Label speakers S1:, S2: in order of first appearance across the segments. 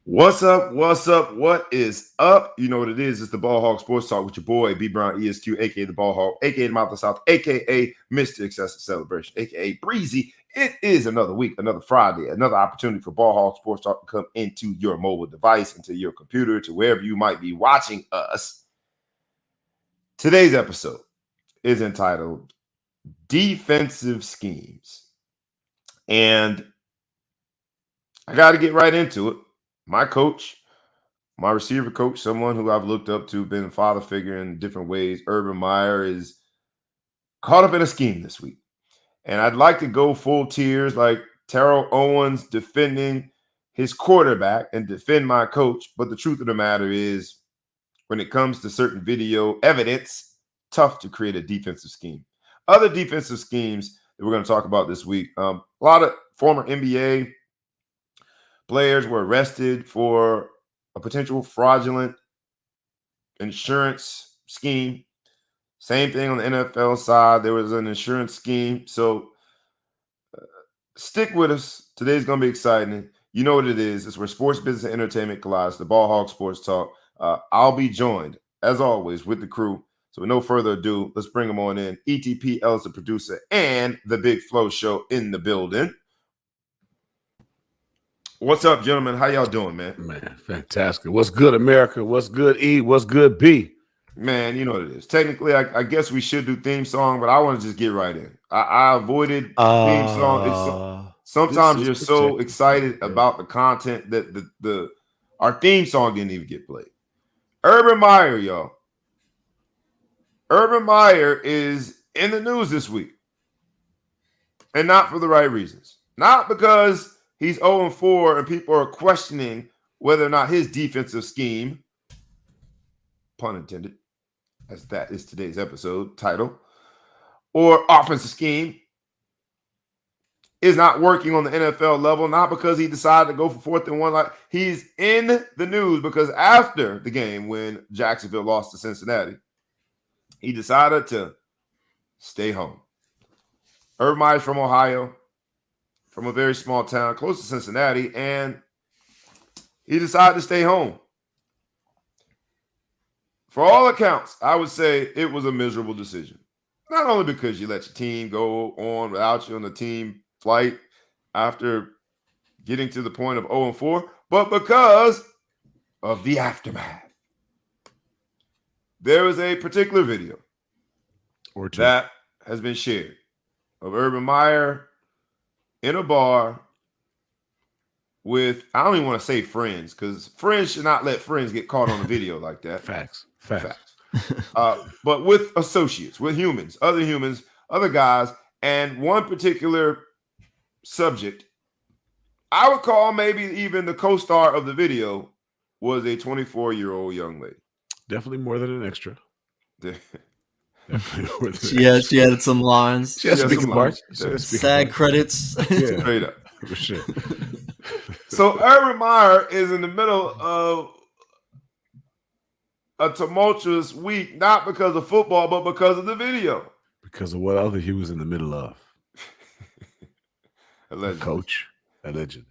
S1: What's up? What's up? What is up? You know what it is. It's the Ball Hog Sports Talk with your boy, B Brown ESQ, aka the Ball Hog, aka the Mouth of the South, aka Mr. Excessive Celebration, aka Breezy. It is another week, another Friday, another opportunity for Ball Hog Sports Talk to come into your mobile device, into your computer, to wherever you might be watching us. Today's episode is entitled Defensive Schemes. And I got to get right into it. My coach, my receiver coach, someone who I've looked up to, been a father figure in different ways, Urban Meyer, is caught up in a scheme this week. And I'd like to go full tears like Terrell Owens defending his quarterback and defend my coach. But the truth of the matter is, when it comes to certain video evidence, tough to create a defensive scheme. Other defensive schemes that we're going to talk about this week, a lot of former NBA players were arrested for a potential fraudulent insurance scheme. Same thing on the NFL side. There was an insurance scheme. So stick with us. Today's going to be exciting. You know what it is. It's where sports, business, and entertainment collides. The Ball Hog Sports Talk. I'll be joined, as always, with the crew. So with no further ado, let's bring them on in. ETPL is the producer and the Big Flow Show in the building. What's up, gentlemen? How y'all doing, man?
S2: Man, fantastic. What's good, America? What's good, E? What's good, B?
S1: Man, you know what it is. Technically, I guess we should do theme song, but I want to just get right in. I avoided theme song. Sometimes you're so excited about the content that our theme song didn't even get played. Urban Meyer, y'all. Urban Meyer is in the news this week. And not for the right reasons. Not because he's 0-4 and people are questioning whether or not his defensive scheme, pun intended, as that is today's episode title, or offensive scheme is not working on the NFL level, not because he decided to go for 4th and 1. Like, he's in the news because after the game when Jacksonville lost to Cincinnati, he decided to stay home. Urban Meyer's from Ohio, from a very small town close to Cincinnati, and he decided to stay home. For all accounts, I would say it was a miserable decision. Not only because you let your team go on without you on the team flight after getting to the point of 0-4, but because of the aftermath. There is a particular video that has been shared of Urban Meyer in a bar with, I don't even want to say friends, because friends should not let friends get caught on a video like that.
S2: Facts.
S1: But with associates, with humans, other guys, and one particular subject, I would call maybe even the co-star of the video was a 24-year-old young lady.
S2: Definitely more than an extra.
S3: She added some lines.
S2: She had speaking parts.
S3: Sad credits.
S1: Yeah. Straight up.
S2: For sure.
S1: So Urban Meyer is in the middle of a tumultuous week, not because of football, but because of the video.
S2: Because of what other he was in the middle of.
S1: Allegedly.
S2: Coach. Allegedly.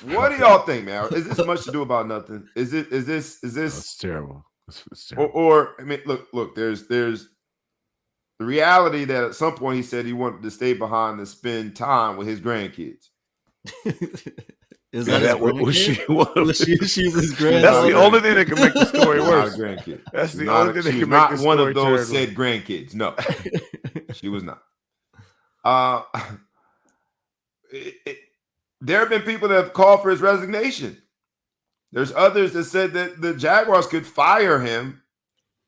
S1: What do y'all think, man? Is this much to do about nothing? Is this?
S2: It's terrible. It's terrible.
S1: Or I mean, look. There's the reality that at some point he said he wanted to stay behind and spend time with his grandkids.
S3: Is that
S2: was she?
S3: She's his granddaughter.
S2: That's the only thing that can make the story worse.
S1: Not a grandkid.
S2: That's the only thing that can make the story
S1: one of those
S2: terrible.
S1: said grandkids. No, she was not. There have been people that have called for his resignation. There's others that said that the Jaguars could fire him.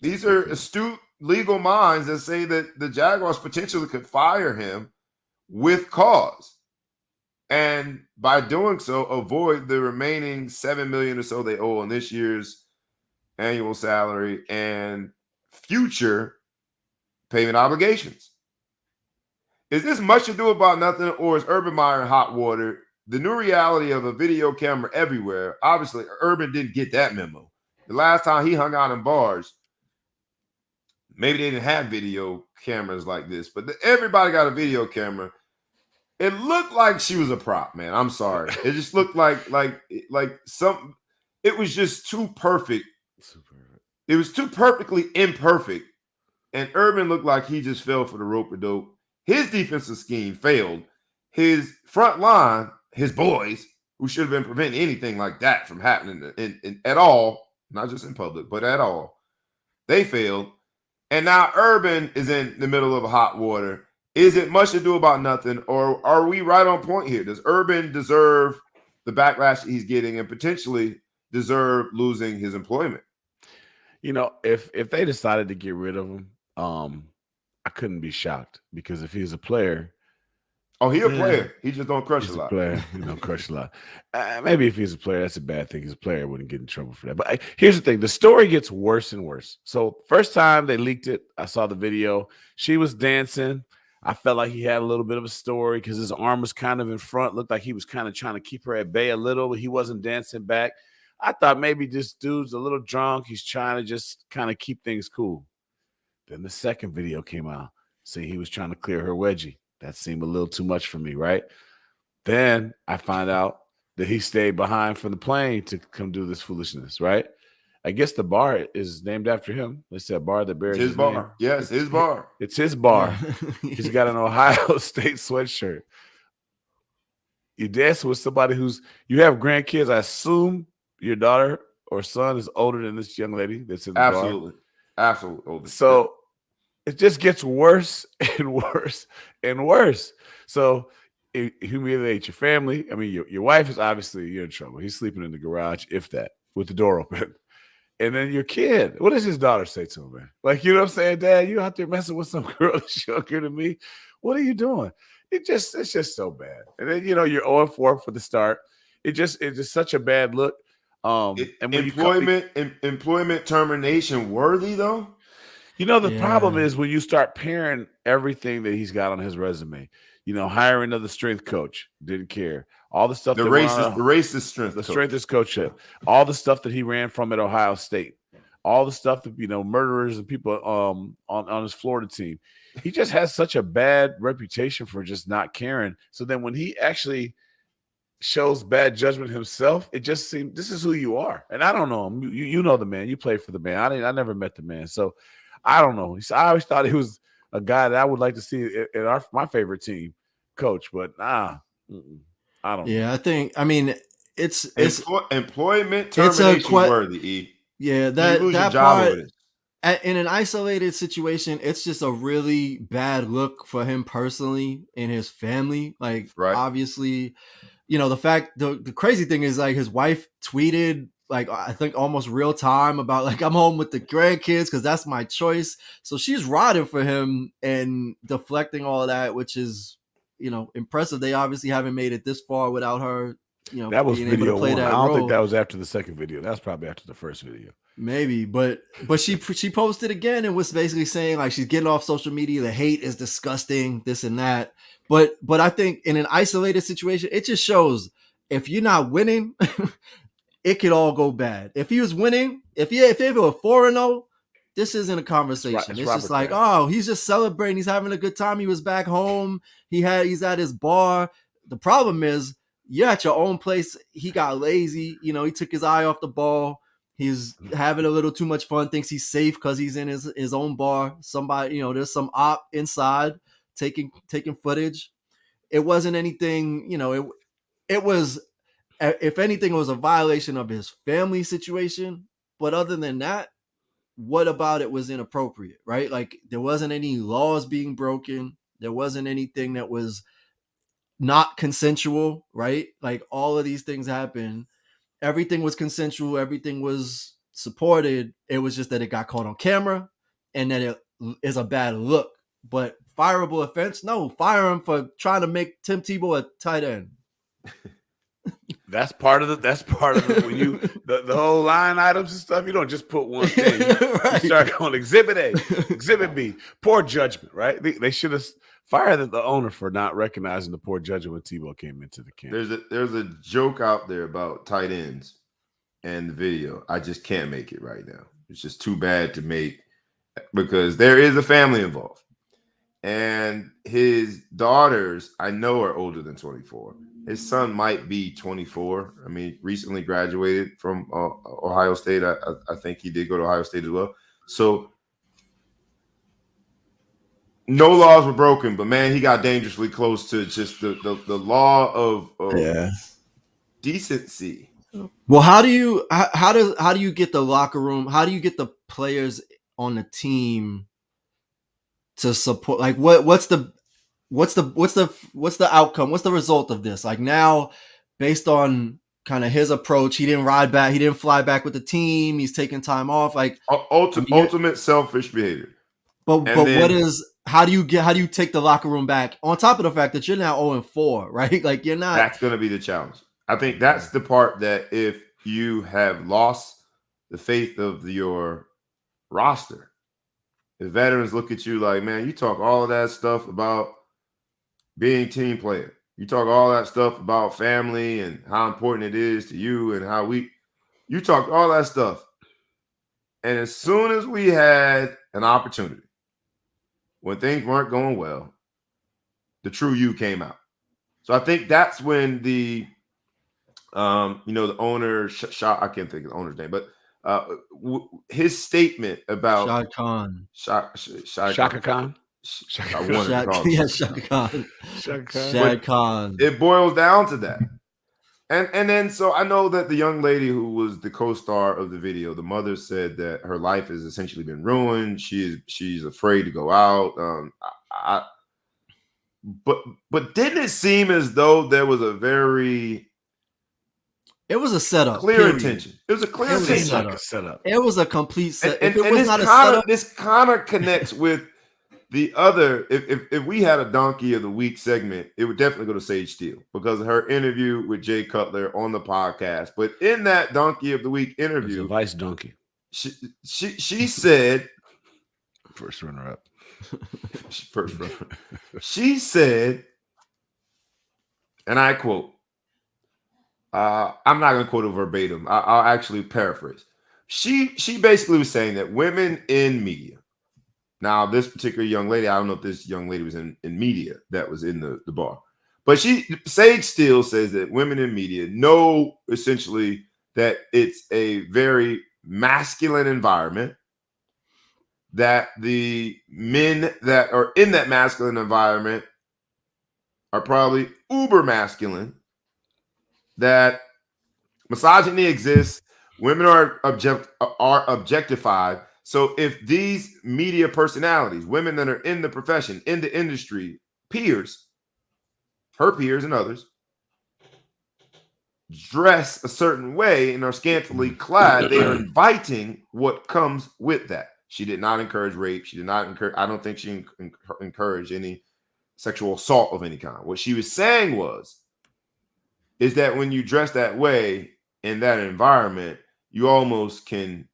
S1: These are astute legal minds that say that the Jaguars potentially could fire him with cause. And by doing so, avoid the remaining $7 million or so they owe on this year's annual salary and future payment obligations. Is this much to do about nothing, or is Urban Meyer in hot water? The new reality of a video camera everywhere. Obviously, Urban didn't get that memo. The last time he hung out in bars, maybe they didn't have video cameras like this, but everybody got a video camera. It looked like she was a prop, man. I'm sorry. It just looked like some. It was just too perfect. It was too perfectly imperfect. And Urban looked like he just fell for the rope a dope. His defensive scheme failed. His front line, his boys, who should have been preventing anything like that from happening at all, not just in public, but at all, they failed. And now Urban is in the middle of a hot water. Is it much to do about nothing, or are we right on point here? Does Urban deserve the backlash he's getting and potentially deserve losing his employment?
S2: You know, if they decided to get rid of him, I couldn't be shocked, because if he's a player,
S1: oh, he's a player. He just don't crush
S2: he's
S1: a lot.
S2: Player, he don't crush a lot. Maybe if he's a player, that's a bad thing. He's a player, wouldn't get in trouble for that. But here's the thing: the story gets worse and worse. So first time they leaked it, I saw the video. She was dancing. I felt like he had a little bit of a story because his arm was kind of in front. Looked like he was kind of trying to keep her at bay a little, but he wasn't dancing back. I thought maybe this dude's a little drunk. He's trying to just kind of keep things cool. Then the second video came out. See, he was trying to clear her wedgie. That seemed a little too much for me, right? Then I find out that he stayed behind from the plane to come do this foolishness, right? I guess the bar is named after him. They said bar that bears
S1: his bar.
S2: name.
S1: Yes, his bar.
S2: It's his bar.
S3: Yeah.
S2: He's got an Ohio State sweatshirt. You dance with somebody you have grandkids. I assume your daughter or son is older than this young lady that's in the bar.
S1: Absolutely older.
S2: So it just gets worse and worse and worse. So it humiliates your family. I mean, your wife is obviously, you're in trouble. He's sleeping in the garage, if that, with the door open. And then your kid, what does his daughter say to him, man? Like, you know what I'm saying, Dad, you out there messing with some girl that's younger than me? What are you doing? It's just so bad. And then, you're 0-4 for the start. It's just such a bad look. And when
S1: employment termination worthy, though?
S2: The problem is when you start pairing everything that he's got on his resume, hiring another strength coach, didn't care. All the stuff
S1: the racist strength
S2: coach, all the stuff that he ran from at Ohio State, all the stuff that murderers and people on his Florida team. He just has such a bad reputation for just not caring. So then when he actually shows bad judgment himself, it just seems this is who you are. And I don't know him. You know the man. You played for the man. I never met the man, so I don't know. I always thought he was a guy that I would like to see at my favorite team coach, but I don't know.
S3: Yeah, I mean, it's
S1: employment termination worthy.
S3: Yeah, that part in an isolated situation, it's just a really bad look for him personally and his family. Like, obviously, the crazy thing is, like, his wife tweeted, like, I think almost real time about, like, I'm home with the grandkids because that's my choice. So she's rotting for him and deflecting all of that, which is, impressive. They obviously haven't made it this far without her,
S2: that was
S3: being
S2: video
S3: able to play
S2: one.
S3: that
S2: I don't
S3: role.
S2: think that was after the second video. That's probably after the first video.
S3: Maybe, but she posted again and was basically saying, like, she's getting off social media. The hate is disgusting, this and that. But I think in an isolated situation, it just shows if you're not winning, it could all go bad. If he was winning, if he were 4-0, this isn't a conversation. It's just like, oh, he's just celebrating. He's having a good time. He was back home. He's at his bar. The problem is you're at your own place. He got lazy. He took his eye off the ball. He's having a little too much fun, thinks he's safe because he's in his own bar. Somebody, there's some op inside taking footage. It wasn't anything, it was, if anything, it was a violation of his family situation. But other than that, what about it was inappropriate, right? Like, there wasn't any laws being broken. There wasn't anything that was not consensual, right? Like, all of these things happen. Everything was consensual. Everything was supported. It was just that it got caught on camera and that it is a bad look. But fireable offense? No, fire him for trying to make Tim Tebow a tight end.
S2: That's part of the when you the whole line items and stuff. You don't just put one thing. You start going Exhibit A, Exhibit B. Poor judgment, right? They should have fired the owner for not recognizing the poor judgment when Tebow came into the camp.
S1: There's a joke out there about tight ends and the video. I just can't make it right now. It's just too bad to make because there is a family involved. And his daughters, I know, are older than 24. His son might be 24. I mean, recently graduated from Ohio State. I think he did go to Ohio State as well. So no laws were broken, but man, he got dangerously close to just the law of decency.
S3: Well, how do you get the locker room? How do you get the players on the team to support? Like, what's the outcome? What's the result of this? Like now, based on kind of his approach, he didn't ride back. He didn't fly back with the team. He's taking time off. Like
S1: ultimate selfish behavior.
S3: But how do you take the locker room back? On top of the fact that you're now 0-4, right? Like you're not.
S1: That's going to be the challenge. I think that's the part that if you have lost the faith of your roster, if veterans look at you like, man, you talk all of that stuff about being team player. You talk all that stuff about family and how important it is to you and how you talk all that stuff. And as soon as we had an opportunity, when things weren't going well, the true you came out. So I think that's when the the owner, I can't think of the owner's name, but his statement about
S3: Shad Khan.
S2: Shaka Khan.
S3: Shaka Khan.
S1: It boils down to that. And then so I know that the young lady who was the co-star of the video, the mother said that her life has essentially been ruined. She's afraid to go out. But didn't it seem as though there was
S3: it was a setup.
S1: Clear intention. It was a clear
S2: setup.
S3: It was a complete setup.
S1: And this kind of connects with the other. If we had a Donkey of the Week segment, it would definitely go to Sage Steele because of her interview with Jay Cutler on the podcast. But in that Donkey of the Week interview,
S2: Vice Donkey,
S1: she said,
S2: first runner up.
S1: She said, and I quote. I'm not going to quote it verbatim. I'll actually paraphrase. She basically was saying that women in media. Now, this particular young lady, I don't know if this young lady was in media that was in the bar, but Sage Steele says that women in media know essentially that it's a very masculine environment, that the men that are in that masculine environment are probably uber masculine, that misogyny exists, women are objectified. So if these media personalities, women that are in the profession, in the industry, her peers and others, dress a certain way and are scantily clad, they are inviting what comes with that. She did not encourage rape. She did not encourage, I don't think she encouraged any sexual assault of any kind. What she was saying is that when you dress that way in that environment, you almost can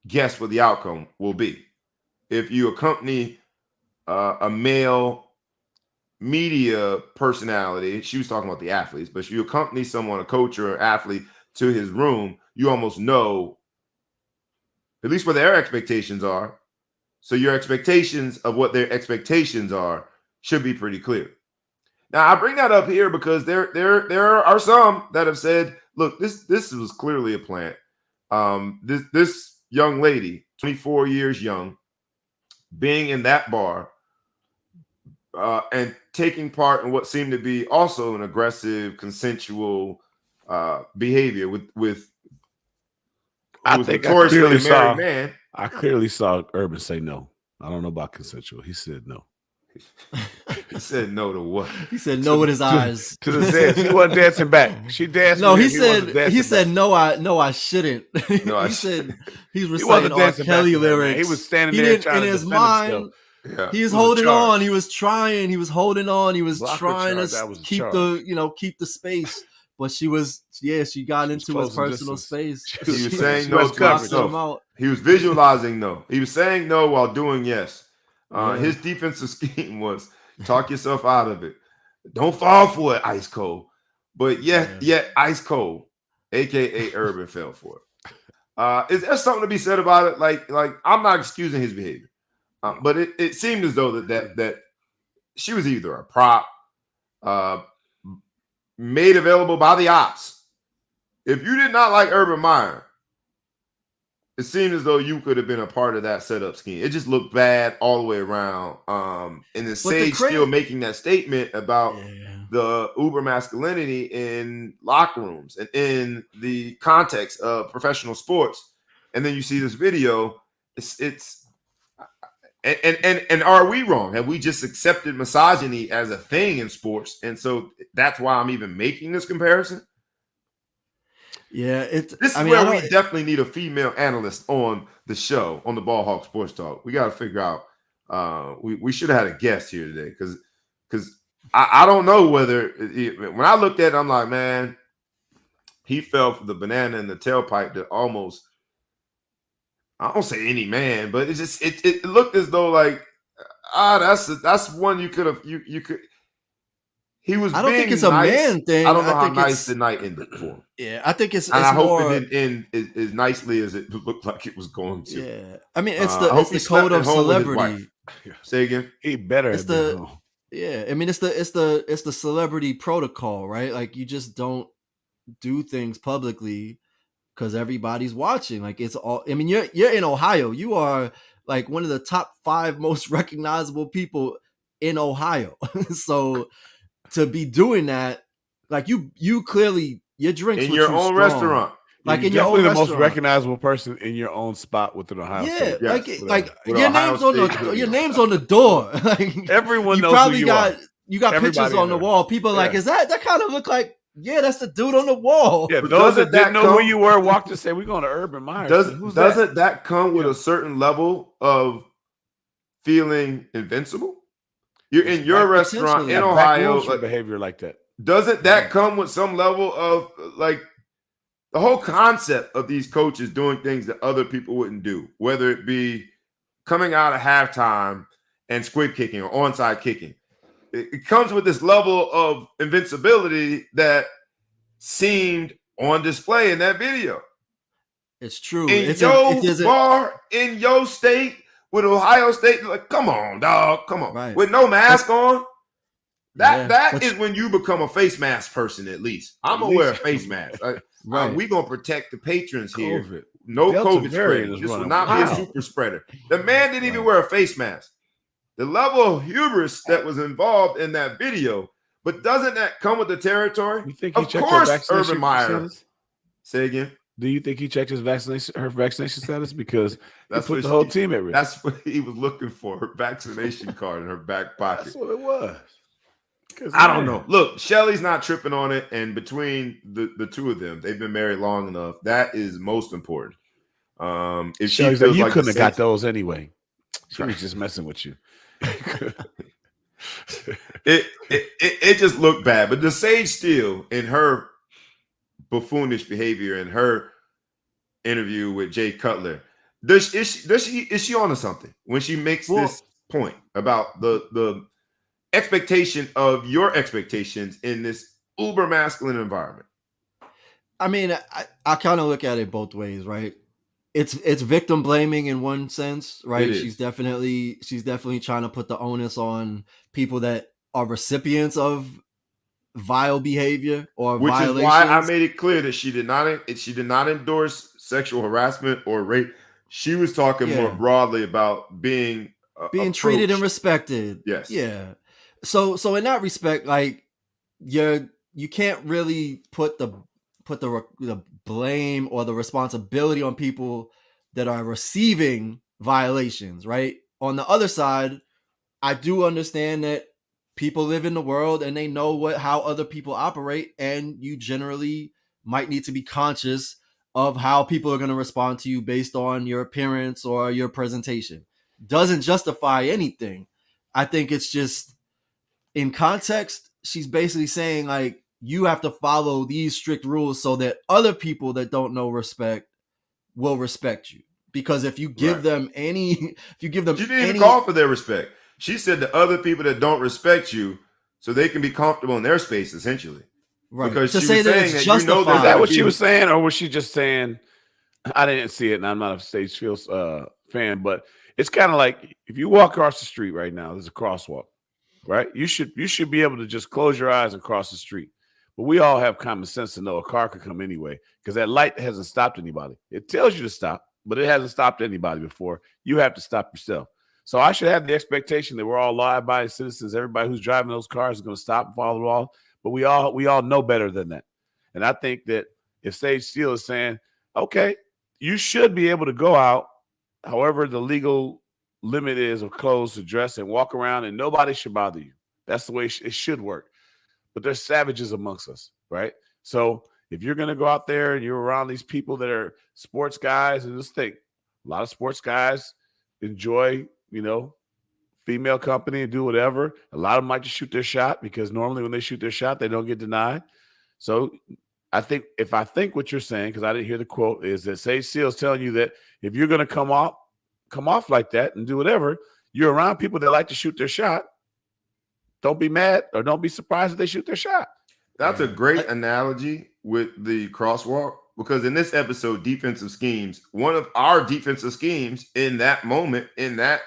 S1: guess what the outcome will be. If you accompany a male media personality, she was talking about the athletes, but if you accompany someone, a coach or an athlete, to his room, you almost know at least what their expectations are. So your expectations of what their expectations are should be pretty clear. Now, I bring that up here because there are some that have said, look, this was clearly a plant. This young lady, 24 years young, being in that bar and taking part in what seemed to be also an aggressive, consensual behavior with
S2: I think I clearly saw Urban say no. I don't know about consensual. He said no.
S1: He said no to what?
S3: He said no with his eyes.
S2: To the dance. She wasn't dancing back. She danced.
S3: No, he said no. I shouldn't.
S1: No,
S3: he said he was reciting R. Kelly lyrics.
S2: He was standing there trying in his mind.
S1: Yeah.
S3: He was holding on. He was trying. He was holding on. He was trying to keep the space. But she got into his personal space.
S1: He was saying no to himself. He was visualizing no. He was saying no while doing yes. His defensive scheme was talk yourself out of it. Don't fall for it, ice cold. But yet ice cold, aka Urban, fell for it. Is there something to be said about it? Like I'm not excusing his behavior. But it seemed as though that she was either a prop, made available by the ops. If you did not like Urban Meyer, it seemed as though you could have been a part of that setup scheme. It just looked bad all the way around. And then Sage still making that statement about the uber masculinity in locker rooms and in the context of professional sports. And then you see this video. And are we wrong? Have we just accepted misogyny as a thing in sports? And so that's why I'm even making this comparison.
S3: Yeah,
S1: this is where we definitely need a female analyst on the show, on the Ball Hawk Sports Talk. We got to figure out. We should have had a guest here today because I don't know whether when I looked at it, I'm like, man, he fell for the banana in the tailpipe that almost. I don't say any man, but it looked as though like that's one you could have you could. He was.
S3: I don't think it's a man thing.
S1: I don't know how nice the night ended for him.
S3: Yeah, I think it's.
S1: And I hope it didn't end as nicely as it looked like it was going to.
S3: Yeah, I mean it's the code of celebrity.
S1: Say again.
S2: He better.
S3: It's the I mean it's the celebrity protocol, right? Like you just don't do things publicly because everybody's watching. Like it's all. I mean you're in Ohio. You are like one of the top 5 most recognizable people in Ohio. So. To be doing that, like you clearly your drinks
S1: in your own restaurant,
S3: like in
S2: your
S3: own
S2: the
S3: most
S2: recognizable person in your own spot within Ohio State.
S3: Yes, like your name's on the door. Like
S2: everyone knows
S3: probably
S2: who
S3: you got pictures on the wall. People are like, is that kind of look like? Yeah, that's the dude on the wall.
S2: Yeah, those that didn't know who you were walked to say we're going to Urban Meyer.
S1: Doesn't that come with a certain level of feeling invincible? You're in your restaurant in Ohio.
S2: Like, behavior like that.
S1: Doesn't that come with some level of like the whole concept of these coaches doing things that other people wouldn't do, whether it be coming out of halftime and squib kicking or onside kicking? It comes with this level of invincibility that seemed on display in that video.
S3: It's true.
S1: In your bar, in your state, with Ohio State, like, come on, dog, come on,
S3: right.
S1: With no mask on, that is when you become a face mask person. At least I'm gonna wear a face mask. Right, we gonna protect the patrons here.
S2: COVID.
S1: No
S2: Delta
S1: COVID spread. This will not be a super spreader. The man didn't even wear a face mask. The level of hubris that was involved in that video, but doesn't that come with the territory?
S2: You think he
S1: of course, Urban Meyer.
S2: Status?
S1: Say again.
S2: Do you think he checked her vaccination status? Because that's put the whole team at risk.
S1: That's what he was looking for, her vaccination card in her back pocket.
S2: That's what it was.
S1: I don't know. Look, Shelly's not tripping on it, and between the two of them, they've been married long enough. That is most important. If she feels
S2: you
S1: like
S2: couldn't have got those anyway. She was just messing with you.
S1: it just looked bad. But the Sage Steele in her buffoonish behavior in her interview with Jay Cutler, is she onto something when she makes this point about the expectation of your expectations in this uber masculine environment?
S3: I mean, I kind of look at it both ways, right? It's victim blaming in one sense, right? She's definitely trying to put the onus on people that are recipients of vile behavior or
S1: which
S3: violations.
S1: Is why I made it clear that she did not endorse sexual harassment or rape. She was talking more broadly about being
S3: treated and respected.
S1: Yes.
S3: Yeah. So in that respect, like you can't really put the blame or the responsibility on people that are receiving violations, right? On the other side, I do understand that people live in the world and they know how other people operate, and you generally might need to be conscious of how people are going to respond to you based on your appearance or your presentation. Doesn't justify anything. I think it's just in context, she's basically saying like, you have to follow these strict rules so that other people that don't know respect will respect you. Because if you give them she didn't
S1: even call for their respect. She said to other people that don't respect you, so they can be comfortable in their space, essentially.
S3: Right.
S1: Because
S3: to
S1: she
S3: say
S1: was
S3: that
S1: saying
S3: it's
S1: that
S3: justified.
S1: you know
S2: is that what she was saying, or was she just saying? I didn't see it, and I'm not a Sage Fields fan, but It's kind of like if you walk across the street right now, there's a crosswalk, right? You should be able to just close your eyes and cross the street. But we all have common sense to know a car could come anyway because that light hasn't stopped anybody. It tells you to stop, but it hasn't stopped anybody before. You have to stop yourself. So I should have the expectation that we're all law-abiding citizens. Everybody who's driving those cars is going to stop and follow the law. But we all know better than that. And I think that if Sage Steele is saying, okay, you should be able to go out, however the legal limit is of clothes to dress and walk around, and nobody should bother you. That's the way it should work. But there's savages amongst us, right? So if you're going to go out there and you're around these people that are sports guys, and just think, a lot of sports guys enjoy, female company and do whatever. A lot of them might just shoot their shot because normally when they shoot their shot, they don't get denied. So I think what you're saying, because I didn't hear the quote, is that Sage Steele is telling you that if you're going to come off like that and do whatever, you're around people that like to shoot their shot. Don't be mad or don't be surprised if they shoot their shot.
S1: That's a great analogy with the crosswalk, because in this episode, defensive schemes, one of our defensive schemes in that moment, in that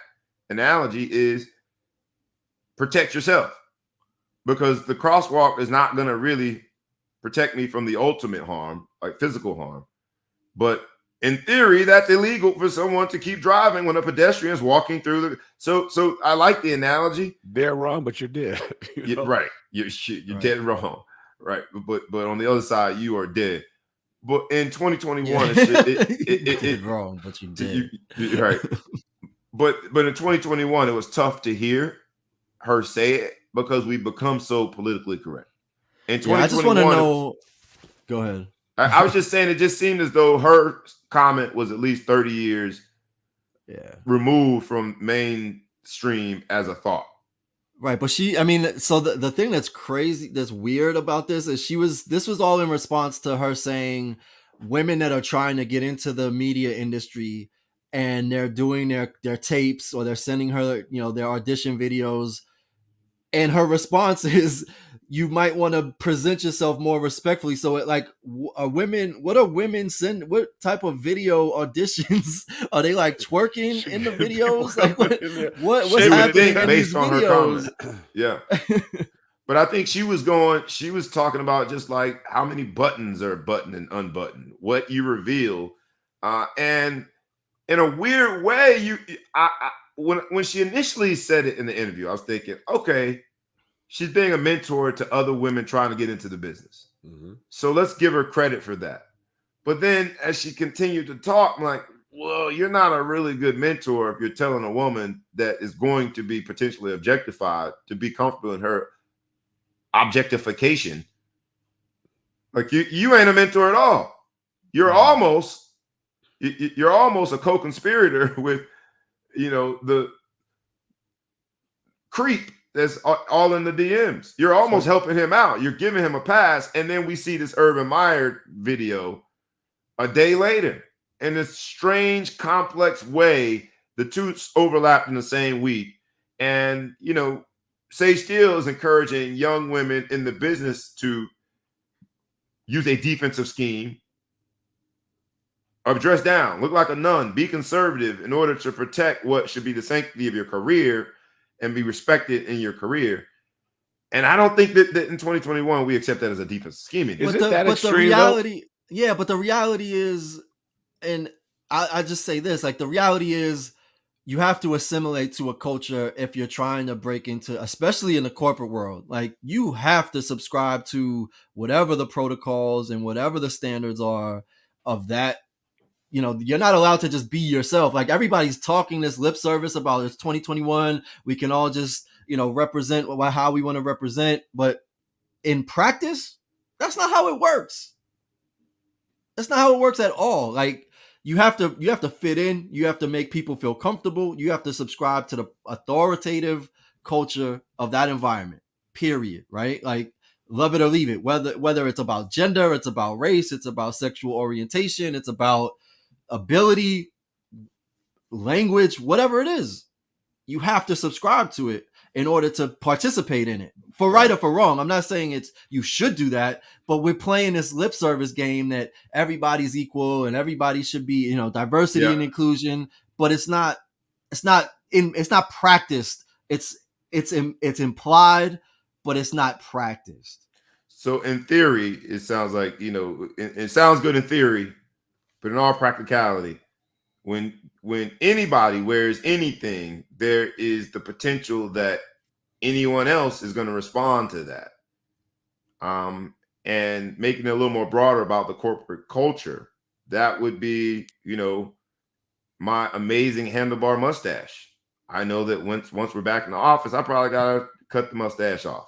S1: analogy, is protect yourself, because the crosswalk is not going to really protect me from the ultimate harm, like physical harm. But in theory, that's illegal for someone to keep driving when a pedestrian is walking through the. So I like the analogy.
S2: They're wrong, but you're dead.
S1: Right. You're dead wrong. Right. But on the other side, you are dead. But in 2021,
S3: it wrong, but you dead.
S1: Right. But in 2021, it was tough to hear her say it because we become so politically correct. In 2021,
S3: I just want to know. Go ahead.
S1: I was just saying, it just seemed as though her comment was at least 30 years removed from mainstream as a thought.
S3: Right. But so the thing that's crazy, that's weird about this is this was all in response to her saying women that are trying to get into the media industry and they're doing their tapes or they're sending her, their audition videos. And her response is, you might want to present yourself more respectfully. So what are women send? What type of video auditions are they like twerking in the videos? Like what's happening in these videos?
S1: Yeah. But I think she was talking about just like how many buttons are buttoned and unbuttoned, what you reveal. And in a weird way, when she initially said it in the interview, I was thinking, okay, she's being a mentor to other women trying to get into the business. Mm-hmm. So let's give her credit for that. But then as she continued to talk, I'm like, well, you're not a really good mentor if you're telling a woman that is going to be potentially objectified to be comfortable in her objectification. Like you ain't a mentor at all. You're almost a co-conspirator with, the creep that's all in the DMs. You're almost helping him out. You're giving him a pass. And then we see this Urban Meyer video a day later. In this strange, complex way, the two overlapped in the same week. And, Sage Steele is encouraging young women in the business to use a defensive scheme of dress down, look like a nun, be conservative in order to protect what should be the sanctity of your career and be respected in your career. And I don't think that in 2021 we accept that as a defensive scheme.
S2: Is it that extreme?
S3: But the reality is, and I just say this, like the reality is you have to assimilate to a culture if you're trying to break into, especially in the corporate world. Like you have to subscribe to whatever the protocols and whatever the standards are of that. You're not allowed to just be yourself. Like everybody's talking this lip service about it's 2021. We can all just, represent how we want to represent. But in practice, that's not how it works. That's not how it works at all. Like you have to fit in. You have to make people feel comfortable. You have to subscribe to the authoritative culture of that environment, period. Right? Like love it or leave it. Whether it's about gender, it's about race, it's about sexual orientation, it's about ability, language, whatever it is, you have to subscribe to it in order to participate in it, for right or for wrong. I'm not saying you should do that, but we're playing this lip service game that everybody's equal and everybody should be, diversity and inclusion, but it's not it's not practiced. It's implied, but it's not practiced.
S1: So in theory, it sounds like, it sounds good in theory, but in all practicality, when anybody wears anything, there is the potential that anyone else is going to respond to that. And making it a little more broader about the corporate culture, that would be, my amazing handlebar mustache. I know that once we're back in the office, I probably gotta cut the mustache off,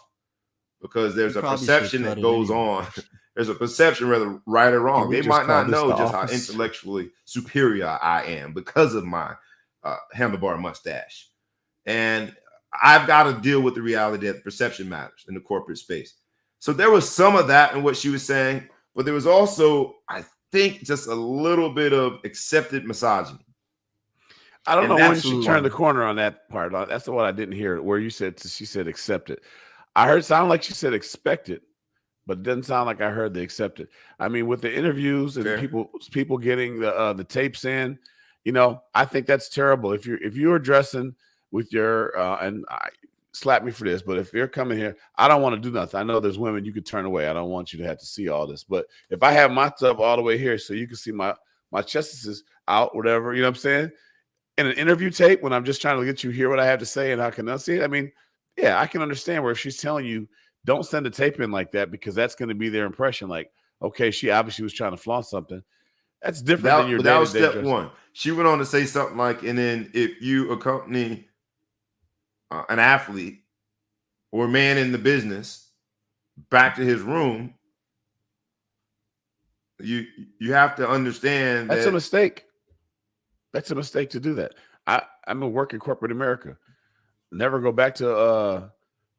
S1: because there's a perception that goes on. There's a perception, whether right or wrong. They might not know just how intellectually superior I am because of my handlebar mustache. And I've got to deal with the reality that perception matters in the corporate space. So there was some of that in what she was saying, but there was also, I think, just a little bit of accepted misogyny.
S2: I don't know when she turned the corner on that part. That's the one I didn't hear, where she said accepted. I heard sound like she said expected, but it doesn't sound like I heard the accepted. I mean, with the interviews and people getting the tapes in, I think that's terrible. If you're dressing with your and I slap me for this, but if you're coming here, I don't want to do nothing. I know there's women you could turn away. I don't want you to have to see all this. But if I have my stuff all the way here, so you can see my chest is out, whatever, you know what I'm saying? In an interview tape, when I'm just trying to get you hear what I have to say and how I can enunciate, I mean, yeah, I can understand where if she's telling you, don't send a tape in like that, because that's going to be their impression. Like, okay, she obviously was trying to flaunt something. That's different than your day-to-day.
S1: That was step one. She went on to say something like, and then if you accompany an athlete or a man in the business back to his room, you have to understand
S2: that's a mistake. That's a mistake to do that. I'm a work in corporate America. Never go back to a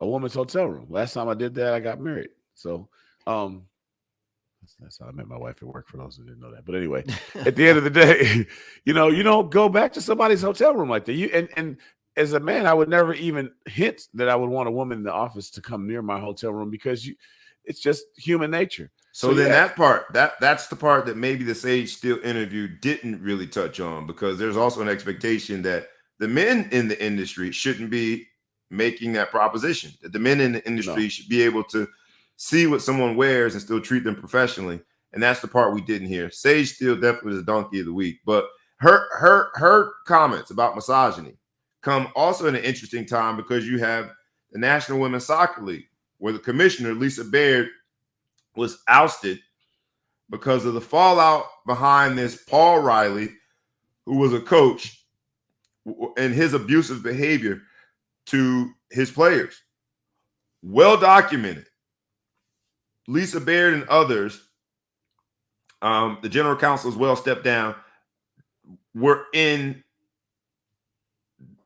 S2: woman's hotel room. Last time I did that, I got married. So that's how I met my wife at work, for those who didn't know that. But anyway, at the end of the day, you don't go back to somebody's hotel room like that. And as a man, I would never even hint that I would want a woman in the office to come near my hotel room, because it's just human nature.
S1: So then that part, that's the part that maybe the Sage Steele interview didn't really touch on, because there's also an expectation that the men in the industry shouldn't be making that proposition, that the men in the industry should be able to see what someone wears and still treat them professionally. And that's the part we didn't hear. Sage Steele definitely was a donkey of the week, but her comments about misogyny come also in an interesting time, because you have the National Women's Soccer League, where the commissioner, Lisa Baird, was ousted because of the fallout behind this Paul Riley, who was a coach, and his abusive behavior to his players. Well documented. Lisa Baird and others, the general counsel as well, stepped down,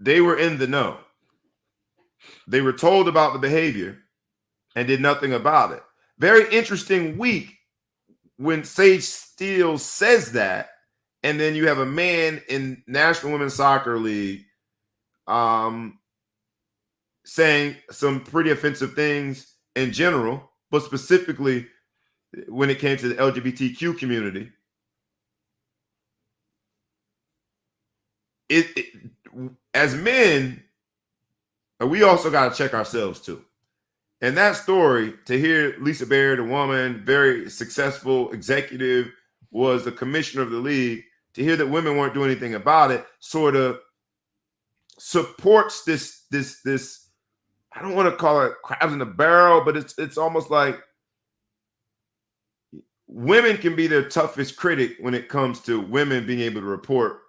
S1: they were in the know. They were told about the behavior and did nothing about it. Very interesting week when Sage Steele says that, and then you have a man in National Women's Soccer League saying some pretty offensive things in general, but specifically when it came to the LGBTQ community. As men, we also got to check ourselves too. And that story, to hear Lisa Baird, a woman, very successful executive, was the commissioner of the league, to hear that women weren't doing anything about it, sort of supports this, I don't want to call it crabs in the barrel, but it's almost like women can be their toughest critic when it comes to women being able to report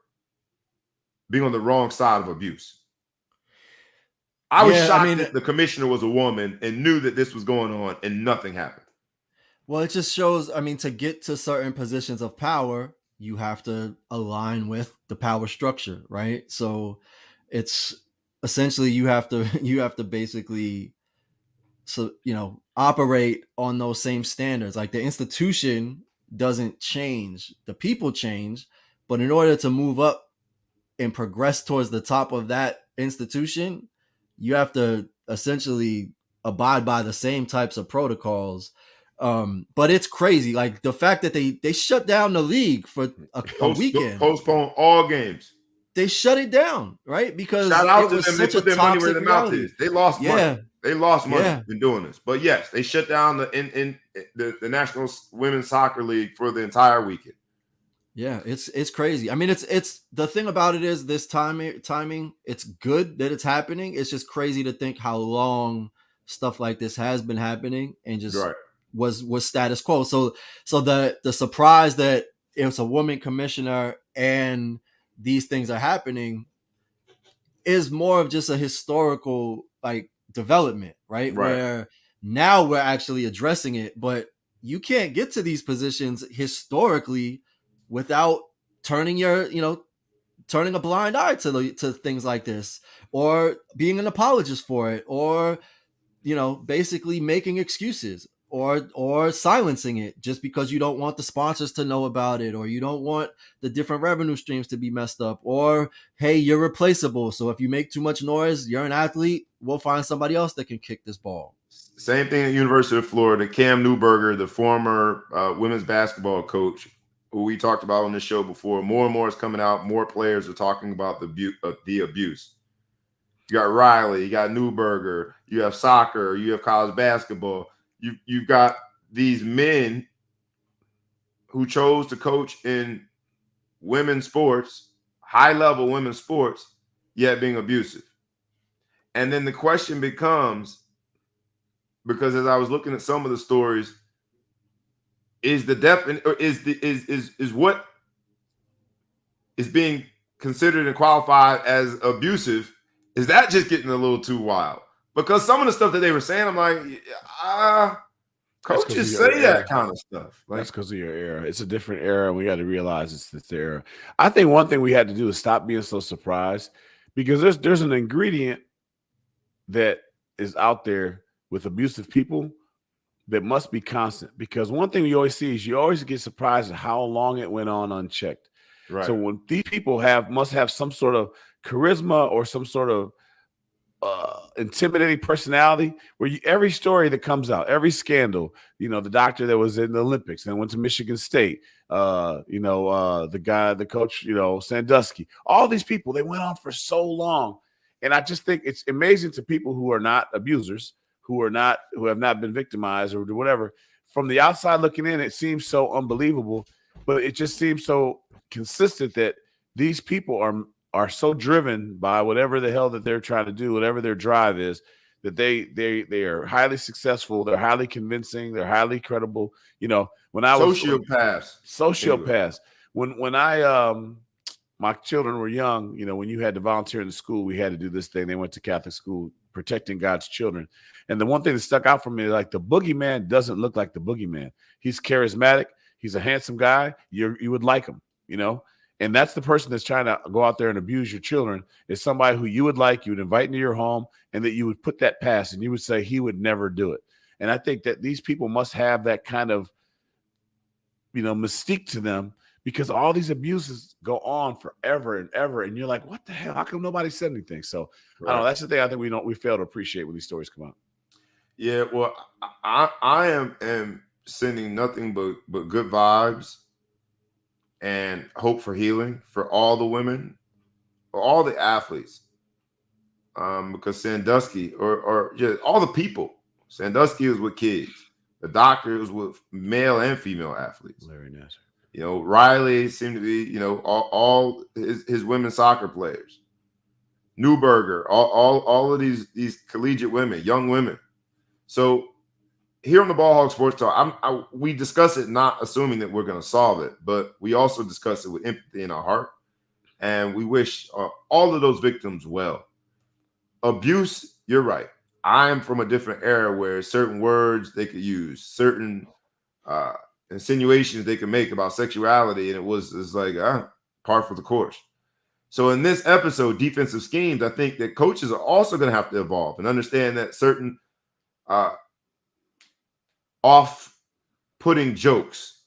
S1: being on the wrong side of abuse. I was shocked that the commissioner was a woman and knew that this was going on and nothing happened.
S3: Well, it just shows, to get to certain positions of power, you have to align with the power structure, right? So it's essentially you have to basically, operate on those same standards. Like, the institution doesn't change, the people change, but in order to move up and progress towards the top of that institution, you have to essentially abide by the same types of protocols. But it's crazy. Like, the fact that they shut down the league for a weekend.
S1: Postpone all games.
S3: they shut it down, right? Because
S1: shout out
S3: it
S1: to
S3: was
S1: them. They
S3: such a
S1: put their money where
S3: toxic
S1: their mouth
S3: reality.
S1: is. They lost money.
S3: Yeah,
S1: They lost money
S3: yeah.
S1: in doing this. But yes, they shut down the National Women's Soccer League for the entire weekend.
S3: Yeah, it's crazy. I mean, it's the thing about it is this timing. It's good that it's happening. It's just crazy to think how long stuff like this has been happening and just
S1: Right.
S3: was status quo. So the surprise that it's a woman commissioner and these things are happening is more of just a historical like development, right?
S1: Right.
S3: Where now we're actually addressing it, but you can't get to these positions historically without turning turning a blind eye to things like this, or being an apologist for it, or basically making excuses, or silencing it just because you don't want the sponsors to know about it, or you don't want the different revenue streams to be messed up, or hey, you're replaceable, so if you make too much noise, you're an athlete, we'll find somebody else that can kick this ball.
S1: Same thing at University of Florida. Cam Newberger, the former women's basketball coach, who we talked about on this show before, more and more is coming out. More players are talking about the abuse. You got Riley, you got Newberger, you have soccer, you have college basketball. You've got these men who chose to coach in women's sports, high-level women's sports, yet being abusive. And then the question becomes, because as I was looking at some of the stories, is the is what is being considered and qualified as abusive, is that just getting a little too wild? Because some of the stuff that they were saying, I'm like, coaches say that kind of stuff. Like,
S2: that's because of your era. It's a different era, and we got to realize it's the era. I think one thing we had to do is stop being so surprised, because there's an ingredient that is out there with abusive people that must be constant. Because one thing we always see is you always get surprised at how long it went on unchecked.
S1: right.
S2: So when these people must have some sort of charisma or some sort of intimidating personality, where every story that comes out, every scandal, the doctor that was in the Olympics and went to Michigan State, the coach, Sandusky, all these people, they went on for so long. And I just think it's amazing to people who are not abusers, who have not been victimized or whatever. From the outside looking in, it seems so unbelievable, but it just seems so consistent that these people are so driven by whatever the hell that they're trying to do, whatever their drive is, that they are highly successful, they're highly convincing, they're highly credible. When I was sociopaths, when I my children were young, when you had to volunteer in the school, we had to do this thing. They went to Catholic school, protecting God's children. And the one thing that stuck out for me, like, the boogeyman doesn't look like the boogeyman. He's charismatic. He's a handsome guy. You would like him, And that's the person that's trying to go out there and abuse your children, is somebody who you would like, you would invite into your home, and that you would put that past, and you would say he would never do it. And I think that these people must have that kind of, mystique to them, because all these abuses go on forever and ever. And you're like, what the hell? How come nobody said anything? So right. I don't know. That's the thing I think we fail to appreciate when these stories come out.
S1: Yeah, well, I am sending nothing but good vibes and hope for healing for all the women, or all the athletes. Because Sandusky or just all the people, Sandusky was with kids. The doctor was with male and female athletes.
S2: Larry Nassar.
S1: Riley seemed to be, all his women's soccer players. Newberger, all of these collegiate women, young women. So here on the Ball Hog Sports Talk, we discuss it not assuming that we're going to solve it, but we also discuss it with empathy in our heart, and we wish all of those victims well. Abuse, you're right. I am from a different era where certain words they could use, certain insinuations they could make about sexuality, and it's like par for the course. So in this episode, defensive schemes, I think that coaches are also going to have to evolve and understand that certain off-putting jokes,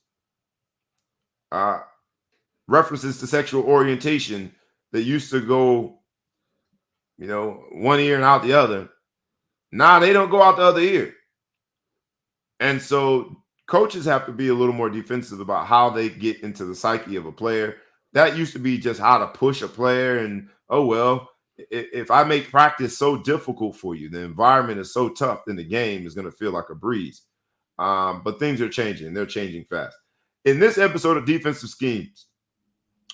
S1: references to sexual orientation that used to go, one ear and out the other, now they don't go out the other ear. And so coaches have to be a little more defensive about how they get into the psyche of a player, that used to be just how to push a player. And, oh, well, if I make practice so difficult for you, the environment is so tough, then the game is going to feel like a breeze. But things are changing. They're changing fast. In this episode of Defensive Schemes,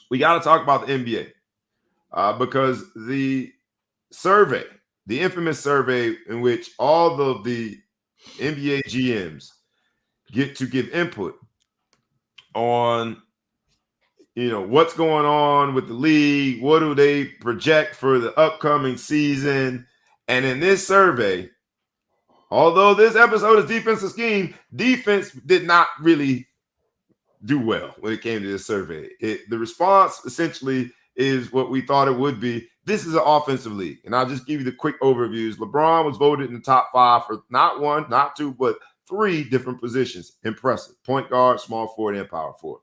S1: we got to talk about the NBA because the survey, the infamous survey in which all of the NBA GMs get to give input on, what's going on with the league, what do they project for the upcoming season. And in this survey, although this episode is defensive scheme, defense did not really do well when it came to this survey. The response essentially is what we thought it would be. This is an offensive league. And I'll just give you the quick overviews. LeBron was voted in the top 5 for not 1, not 2, but 3 different positions. Impressive. Point guard, small forward, and power forward.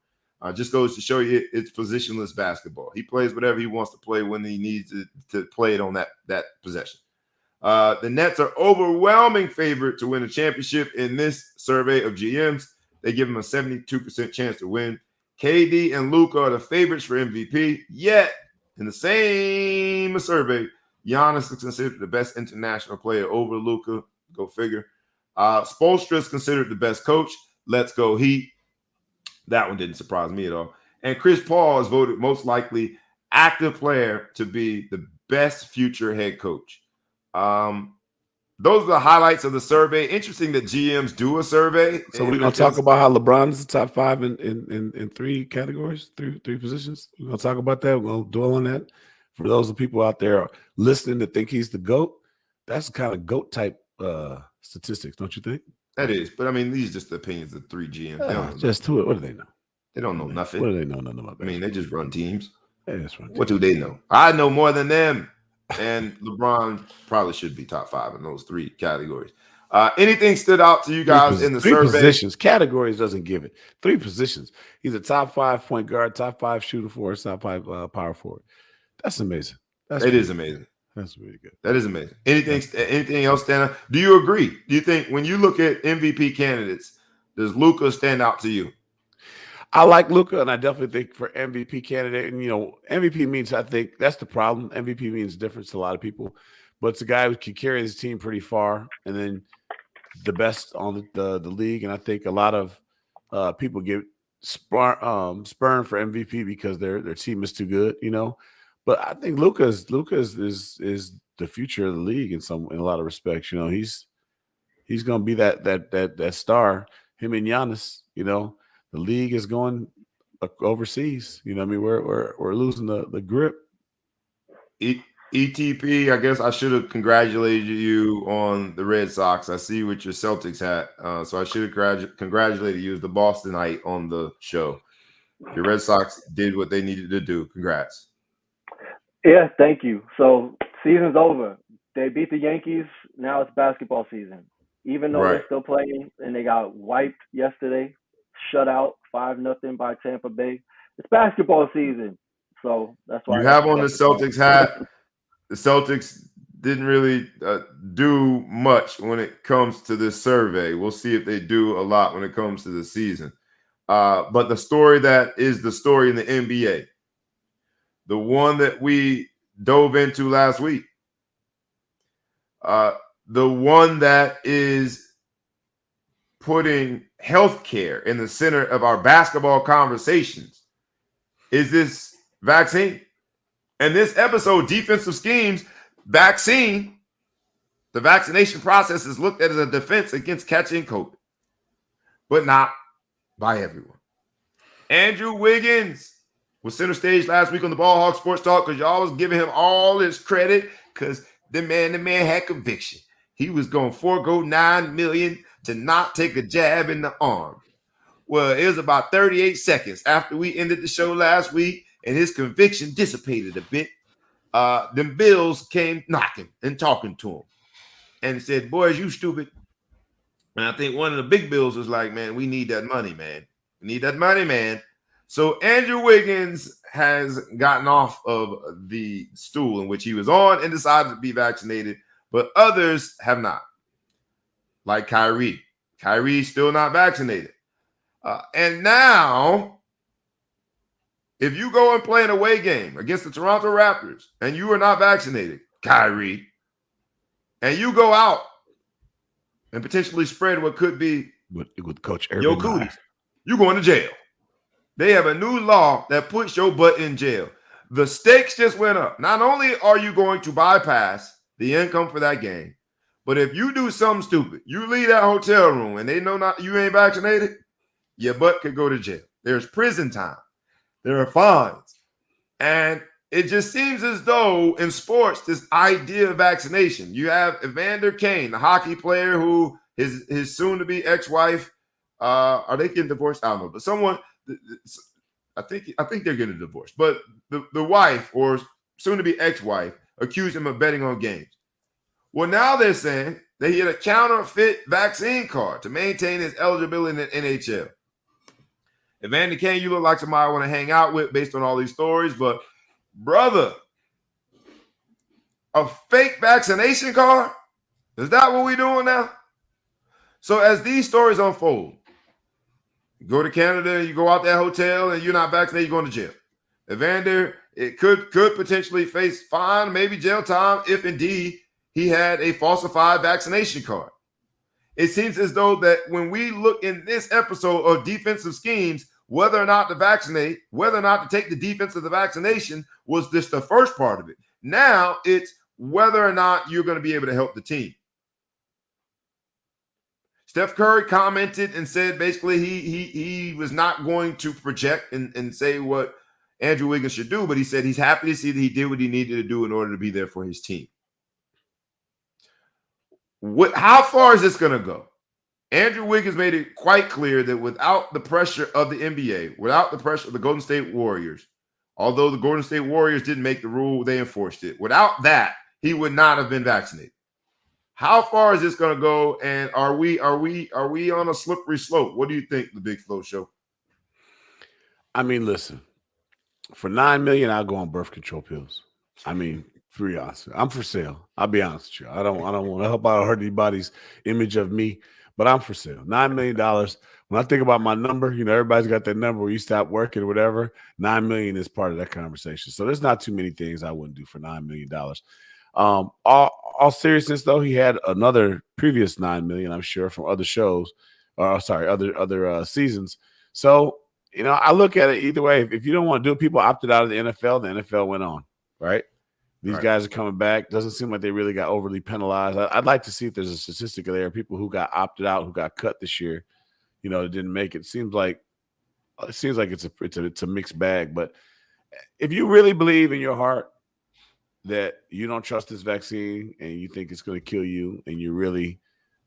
S1: Just goes to show you it's positionless basketball. He plays whatever he wants to play when he needs to play it on that possession. The Nets are overwhelming favorite to win a championship in this survey of GMs. They give him a 72% chance to win. KD and Luka are the favorites for MVP. Yet, in the same survey, Giannis is considered the best international player over Luka. Go figure. Spoelstra is considered the best coach. Let's go Heat. That one didn't surprise me at all. And Chris Paul is voted most likely active player to be the best future head coach. Those are the highlights of the survey. Interesting that GMs do a survey.
S2: So we're gonna talk about how LeBron is the top 5 in 3 categories, three positions. We're gonna talk about that. We're gonna dwell on that. For those of people out there listening that think he's the GOAT, that's kind of GOAT type statistics, don't you think?
S1: That is, but I mean, these are just the opinions of 3 GMs.
S2: Just to it. What do they know?
S1: They don't know nothing.
S2: What do they know? Nothing about that?
S1: I mean, they just run teams.
S2: Yeah, that's right.
S1: What do they know? I know more than them. And LeBron probably should be top 5 in those 3 categories. Anything stood out to you guys in the survey?
S2: 3 positions. Categories doesn't give it. 3 positions. He's a top 5 point guard, top 5 shooting forward, top 5 power forward. That's amazing.
S1: It is amazing.
S2: That's really good.
S1: That is amazing. Anything else stand out? Do you agree? Do you think when you look at MVP candidates, does Luka stand out to you?
S2: I like Luka, and I definitely think for MVP candidate, and MVP means, I think that's the problem. MVP means different to a lot of people, but it's a guy who can carry his team pretty far, and then the best on the league. And I think a lot of people get spurned for MVP because their team is too good, But I think Luka is the future of the league in a lot of respects. He's going to be that star. Him and Giannis, The league is going overseas. We're losing the grip.
S1: ETP, I guess I should have congratulated you on the Red Sox. I see with your Celtics hat. So I should have congratulated you as the Bostonite on the show. Your Red Sox did what they needed to do. Congrats.
S4: Yeah, thank you. So season's over. They beat the Yankees. Now it's basketball season. Even though they're still playing and they got wiped yesterday, shut out 5-0 by Tampa Bay. It's basketball season, so that's why
S1: you have on the Celtics hat. The Celtics didn't really do much when it comes to this survey. We'll see if they do a lot when it comes to the season. But the story that is the story in the NBA, the one that we dove into last week, the one that is putting healthcare in the center of our basketball conversations is this vaccine. And this episode, Defensive Schemes, vaccine, the vaccination process is looked at as a defense against catching COVID, but not by everyone. Andrew Wiggins was center stage last week on the Ball Hawk Sports Talk because y'all was giving him all his credit because the man had conviction. He was going to forego $9 million to not take a jab in the arm. Well, it was about 38 seconds after we ended the show last week, and his conviction dissipated a bit. Them Bills came knocking and talking to him and said, boys, you stupid. And I think one of the big Bills was like, man, we need that money, man. We need that money, man. So Andrew Wiggins has gotten off of the stool in which he was on and decided to be vaccinated, but others have not. Like Kyrie. Kyrie's still not vaccinated. And now If you go and play an away game against the Toronto Raptors and you are not vaccinated, Kyrie, and you go out and potentially spread what could be
S2: with Coach Urban
S1: your
S2: Meyer,
S1: cooties, you're going to jail. They have a new law that puts your butt in jail. The stakes just went up. Not only are you going to bypass the income for that game, but if you do something stupid, you leave that hotel room and they know not you ain't vaccinated, your butt could go to jail. There's prison time. There are fines. And it just seems as though in sports, this idea of vaccination, you have Evander Kane, the hockey player who his soon-to-be ex-wife, are they getting divorced? I don't know, but someone, I think they're getting divorced, but the wife or soon-to-be ex-wife accused him of betting on games. Well, now they're saying that he had a counterfeit vaccine card to maintain his eligibility in the NHL. Evander Kane, you look like somebody I want to hang out with based on all these stories, but brother, a fake vaccination card? Is that what we're doing now? So as these stories unfold, you go to Canada, you go out that hotel, and you're not vaccinated, you're going to jail. Evander, it could potentially face fine, maybe jail time, if indeed he had a falsified vaccination card. It seems as though that when we look in this episode of defensive schemes, whether or not to vaccinate, whether or not to take the defense of the vaccination was just the first part of it. Now it's whether or not you're going to be able to help the team. Steph Curry commented and said basically he was not going to project and say what Andrew Wiggins should do, but he said he's happy to see that he did what he needed to do in order to be there for his team. How far is this going to go? Andrew Wiggins made it quite clear that without the pressure of the NBA, without the pressure of the Golden State Warriors, although the Golden State Warriors didn't make the rule, they enforced it. Without that, he would not have been vaccinated. How far is this going to go? And are we on a slippery slope? What do you think, the Big Flow Show?
S2: I mean, listen, for $9 million, I'll go on birth control pills. I mean, for be honest, I'm for sale. I'll be honest with you. I don't want to help out hurt anybody's image of me, but I'm for sale. $9 million. When I think about my number, everybody's got that number where you stop working or whatever. $9 million is part of that conversation. So there's not too many things I wouldn't do for $9 million. All seriousness though, he had another previous $9 million, I'm sure, from other shows, other seasons. So I look at it either way. If you don't want to do it, people opted out of the NFL went on, right? These guys are coming back. Doesn't seem like they really got overly penalized. I'd like to see if there's a statistic there. People who got opted out, who got cut this year, didn't make it. Seems like it's a mixed bag. But if you really believe in your heart that you don't trust this vaccine and you think it's going to kill you, and you really,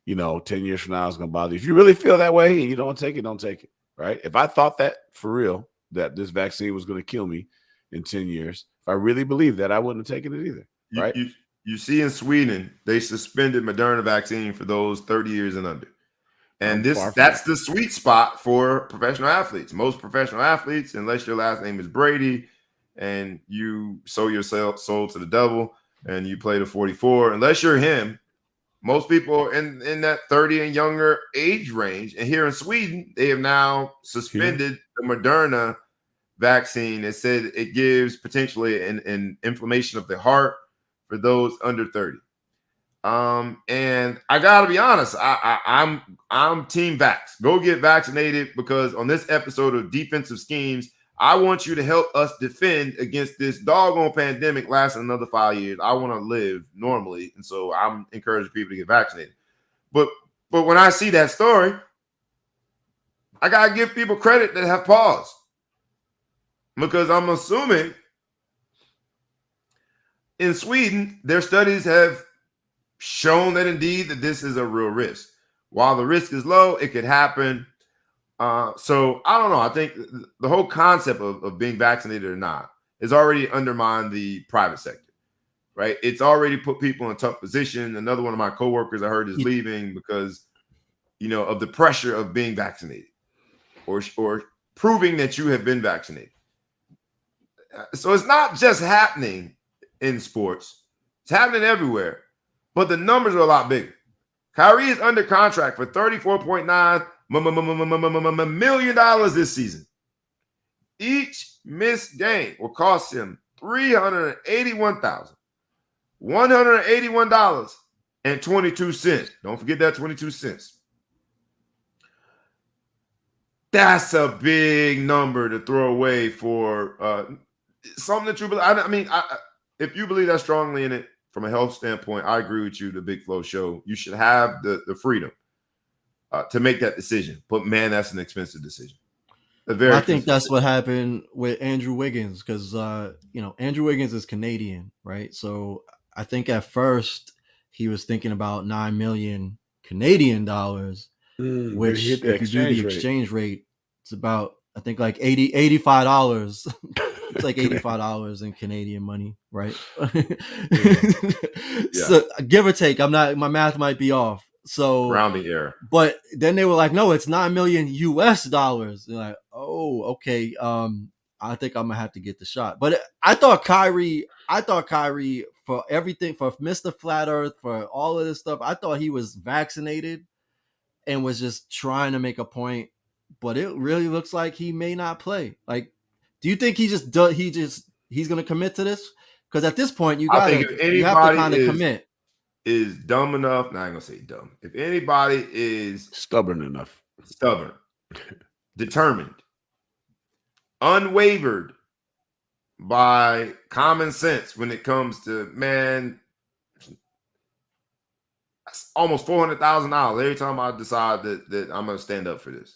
S2: 10 years from now it's going to bother you. If you really feel that way and you don't take it, don't take it. Right? If I thought that for real, that this vaccine was going to kill me in 10 years, if I really believed that, I wouldn't have taken it either. Right?
S1: You see in Sweden, they suspended Moderna vaccine for those 30 years and under. And that's the sweet spot for professional athletes. Most professional athletes, unless your last name is Brady and you sold your soul to the devil and you play the 44, unless you're him, most people are in that 30 and younger age range. And here in Sweden, they have now suspended the Moderna vaccine. It said it gives potentially an inflammation of the heart for those under 30. And I gotta be honest, I'm team vax. Go get vaccinated, because on this episode of Defensive Schemes, I want you to help us defend against this doggone pandemic lasting another 5 years. I want to live normally, and so I'm encouraging people to get vaccinated. But when I see that story, I gotta give people credit that have paused, because I'm assuming in Sweden their studies have shown that indeed that this is a real risk. While the risk is low, it could happen. So I don't know. I think the whole concept of being vaccinated or not has already undermined the private sector, right? It's already put people in a tough position. Another one of my coworkers I heard is leaving because, of the pressure of being vaccinated or proving that you have been vaccinated. So it's not just happening in sports. It's happening everywhere, but the numbers are a lot bigger. Kyrie is under contract for $34.9 million this season. Each missed game will cost him $381,181.22. Don't forget that 22 cents. That's a big number to throw away for something that you believe. I mean, if you believe that strongly in it from a health standpoint, I agree with you. The Big Flow Show, you should have the freedom to make that decision. But man, that's an expensive decision.
S3: I think that's what happened with Andrew Wiggins because Andrew Wiggins is Canadian, right? So I think at first he was thinking about 9 million Canadian dollars, which if you do the exchange rate, it's about I think like $85. It's like $85 in Canadian money, right? So give or take, my math might be off. So
S1: rounding error.
S3: But then they were like, no, it's 9 million US dollars. They're like, oh, okay. I think I'm gonna have to get the shot. But I thought Kyrie for everything, for Mr. Flat Earth, for all of this stuff, I thought he was vaccinated and was just trying to make a point. But it really looks like he may not play. Like, do you think he's gonna commit to this? Because at this point, you have to kind of commit.
S1: Is dumb enough. Now I'm gonna say dumb. If anybody is
S2: stubborn enough,
S1: determined, unwavered by common sense when it comes to that's almost $400,000 every time I decide that I'm gonna stand up for this.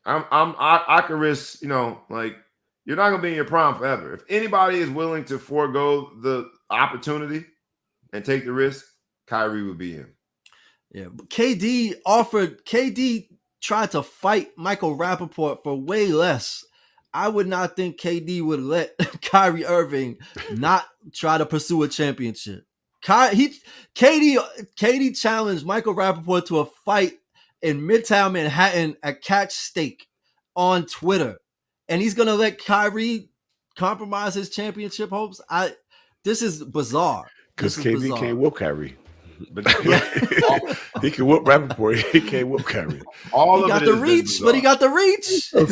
S1: I could risk, like you're not gonna be in your prime forever. If anybody is willing to forego the opportunity and take the risk, Kyrie would be him.
S3: Yeah, but KD tried to fight Michael Rappaport for way less. I would not think KD would let Kyrie Irving not try to pursue a championship. KD challenged Michael Rappaport to a fight in Midtown Manhattan at Catch Steak on Twitter. And he's gonna let Kyrie compromise his championship hopes. This is bizarre.
S2: Because KD can't whoop Kyrie. But he can whoop Rappaport. He can't whoop Kyrie.
S3: He got the reach, but he got the reach.
S2: And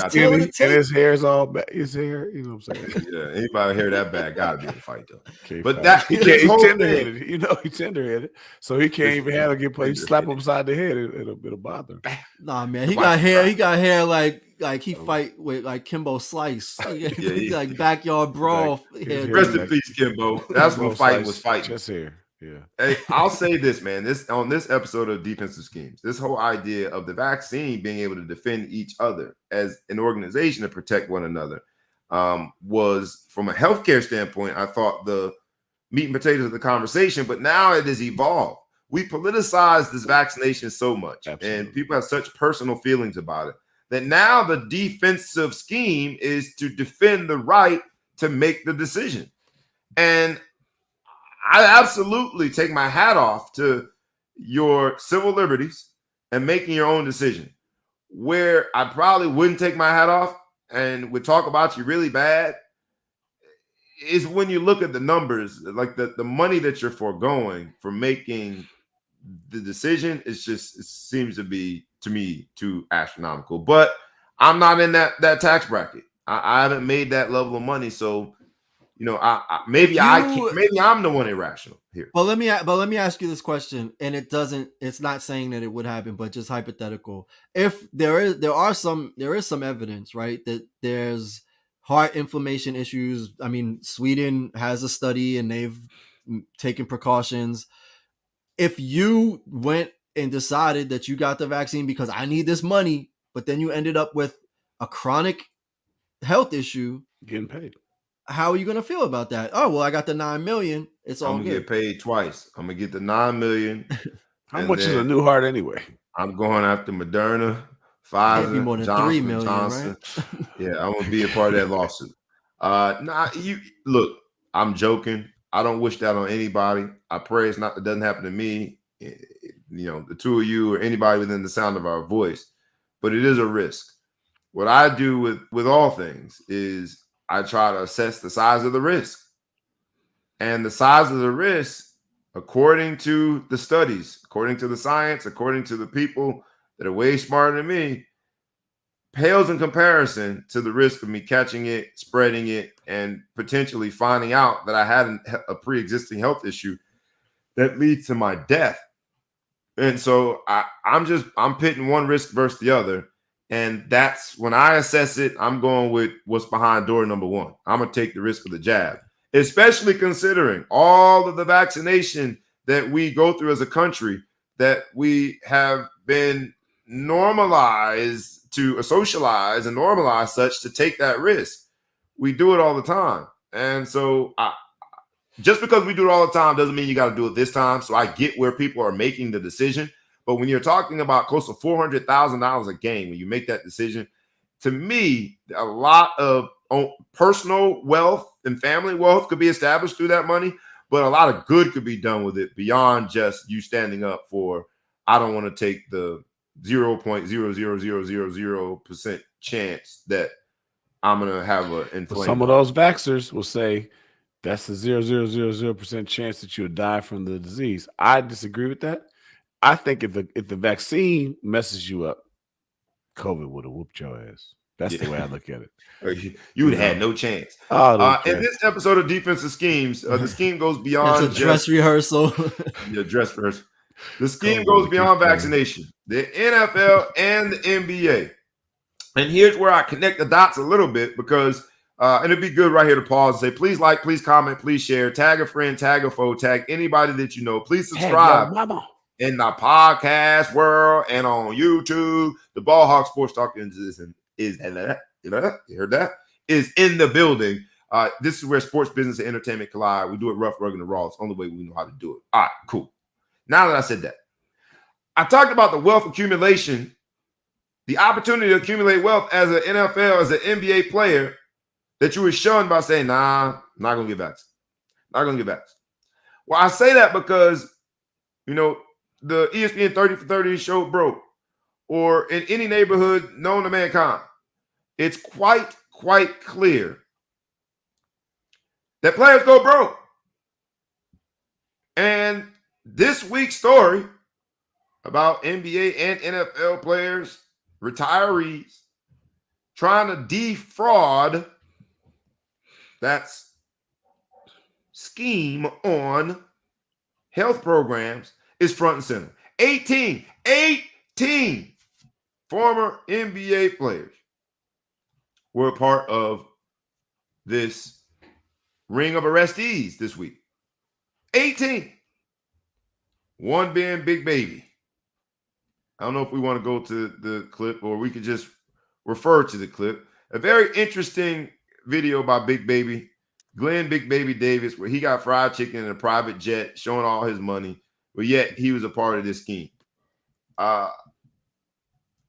S2: his hair is all back. His hair, you know what I'm saying?
S1: Yeah, anybody hair that bad gotta be in the fight though.
S2: But that he's tender-headed. He's tender-headed, so he can't even handle get played. Slap him upside the head, it'll bother him.
S3: Nah, man, he got hair. He got hair like he fight with like Kimbo Slice, like backyard brawl.
S1: Rest in peace, Kimbo. That's what fight was fighting.
S2: Just hair. Yeah.
S1: Hey, I'll say this, man. On this episode of Defensive Schemes, this whole idea of the vaccine being able to defend each other as an organization to protect one another was, from a healthcare standpoint, I thought the meat and potatoes of the conversation. But now it has evolved. We politicized this vaccination so much, and people have such personal feelings about it that now the defensive scheme is to defend the right to make the decision. And I absolutely take my hat off to your civil liberties and making your own decision. Where I probably wouldn't take my hat off and would talk about you really bad is when you look at the numbers, like the money that you're foregoing for making the decision. It seems to be, to me, too astronomical. But I'm not in that tax bracket. I haven't made that level of money, so maybe I'm the one irrational here.
S3: But let me ask you this question, and it's not saying that it would happen, but just hypothetical. If there is some evidence, right, that there's heart inflammation issues. I mean, Sweden has a study and they've taken precautions. If you went and decided that you got the vaccine because I need this money, but then you ended up with a chronic health issue,
S2: getting paid.
S3: How are you going to feel about that? Oh, well, I got the 9 million. It's all good.
S1: I'm going to get paid twice. I'm going to get the 9 million.
S2: How much is a new heart anyway?
S1: I'm going after Moderna, Pfizer,
S3: more than
S1: Johnson,
S3: 3 million,
S1: Johnson.
S3: Right?
S1: Yeah, I want to be a part of that lawsuit. Look, I'm joking. I don't wish that on anybody. I pray it doesn't happen to me, the two of you or anybody within the sound of our voice, but it is a risk. What I do with all things is I try to assess the size of the risk. And the size of the risk, according to the studies, according to the science, according to the people that are way smarter than me, pales in comparison to the risk of me catching it, spreading it, and potentially finding out that I had a pre-existing health issue that leads to my death. And so I'm pitting one risk versus the other. And that's when I assess it, I'm going with what's behind door number one. I'm going to take the risk of the jab, especially considering all of the vaccination that we go through as a country, that we have been normalized to socialize and normalize such to take that risk. We do it all the time. And so just because we do it all the time doesn't mean you got to do it this time. So I get where people are making the decision. But when you're talking about close to $400,000 a game, when you make that decision, to me, a lot of personal wealth and family wealth could be established through that money, but a lot of good could be done with it beyond just you standing up for, I don't want to take the 0.00000% chance that I'm going to have an inflamed.
S2: Some of those vaxxers will say that's a 0.000% chance that you'll die from the disease. I disagree with that. I think if the vaccine messes you up, COVID would have whooped your ass. That's the way I look at it.
S1: You would have had no chance. In this episode of Defensive Schemes, the scheme goes beyond
S3: it's a dress rehearsal.
S1: Yeah, dress rehearsal. The scheme goes beyond vaccination, the NFL and the NBA. And here's where I connect the dots a little bit because and it'd be good right here to pause and say, please like, please comment, please share, tag a friend, tag a foe, tag anybody that you know. Please subscribe in the podcast world and on YouTube. The Ball Hawk Sports Talk is you heard that? Is in the building. This is where sports, business, and entertainment collide. We do it rough, rugged, and raw. It's the only way we know how to do it. All right, cool. Now that I said that, I talked about the wealth accumulation, the opportunity to accumulate wealth as an NFL, as an NBA player, that you were shunned by saying, nah, I'm not going to get vaccinated. Not going to get vaccinated. Well, I say that because, the ESPN 30 for 30 show broke, or in any neighborhood known to mankind, it's quite clear that players go broke. And this week's story about NBA and NFL players, retirees, trying to defraud that scheme on health programs is front and center. 18 former NBA players were a part of this ring of arrestees this week. 18. One being Big Baby. I don't know if we want to go to the clip or we could just refer to the clip. A very interesting video by Big Baby, Glenn Big Baby Davis, where he got fried chicken in a private jet, showing all his money, but yet he was a part of this scheme.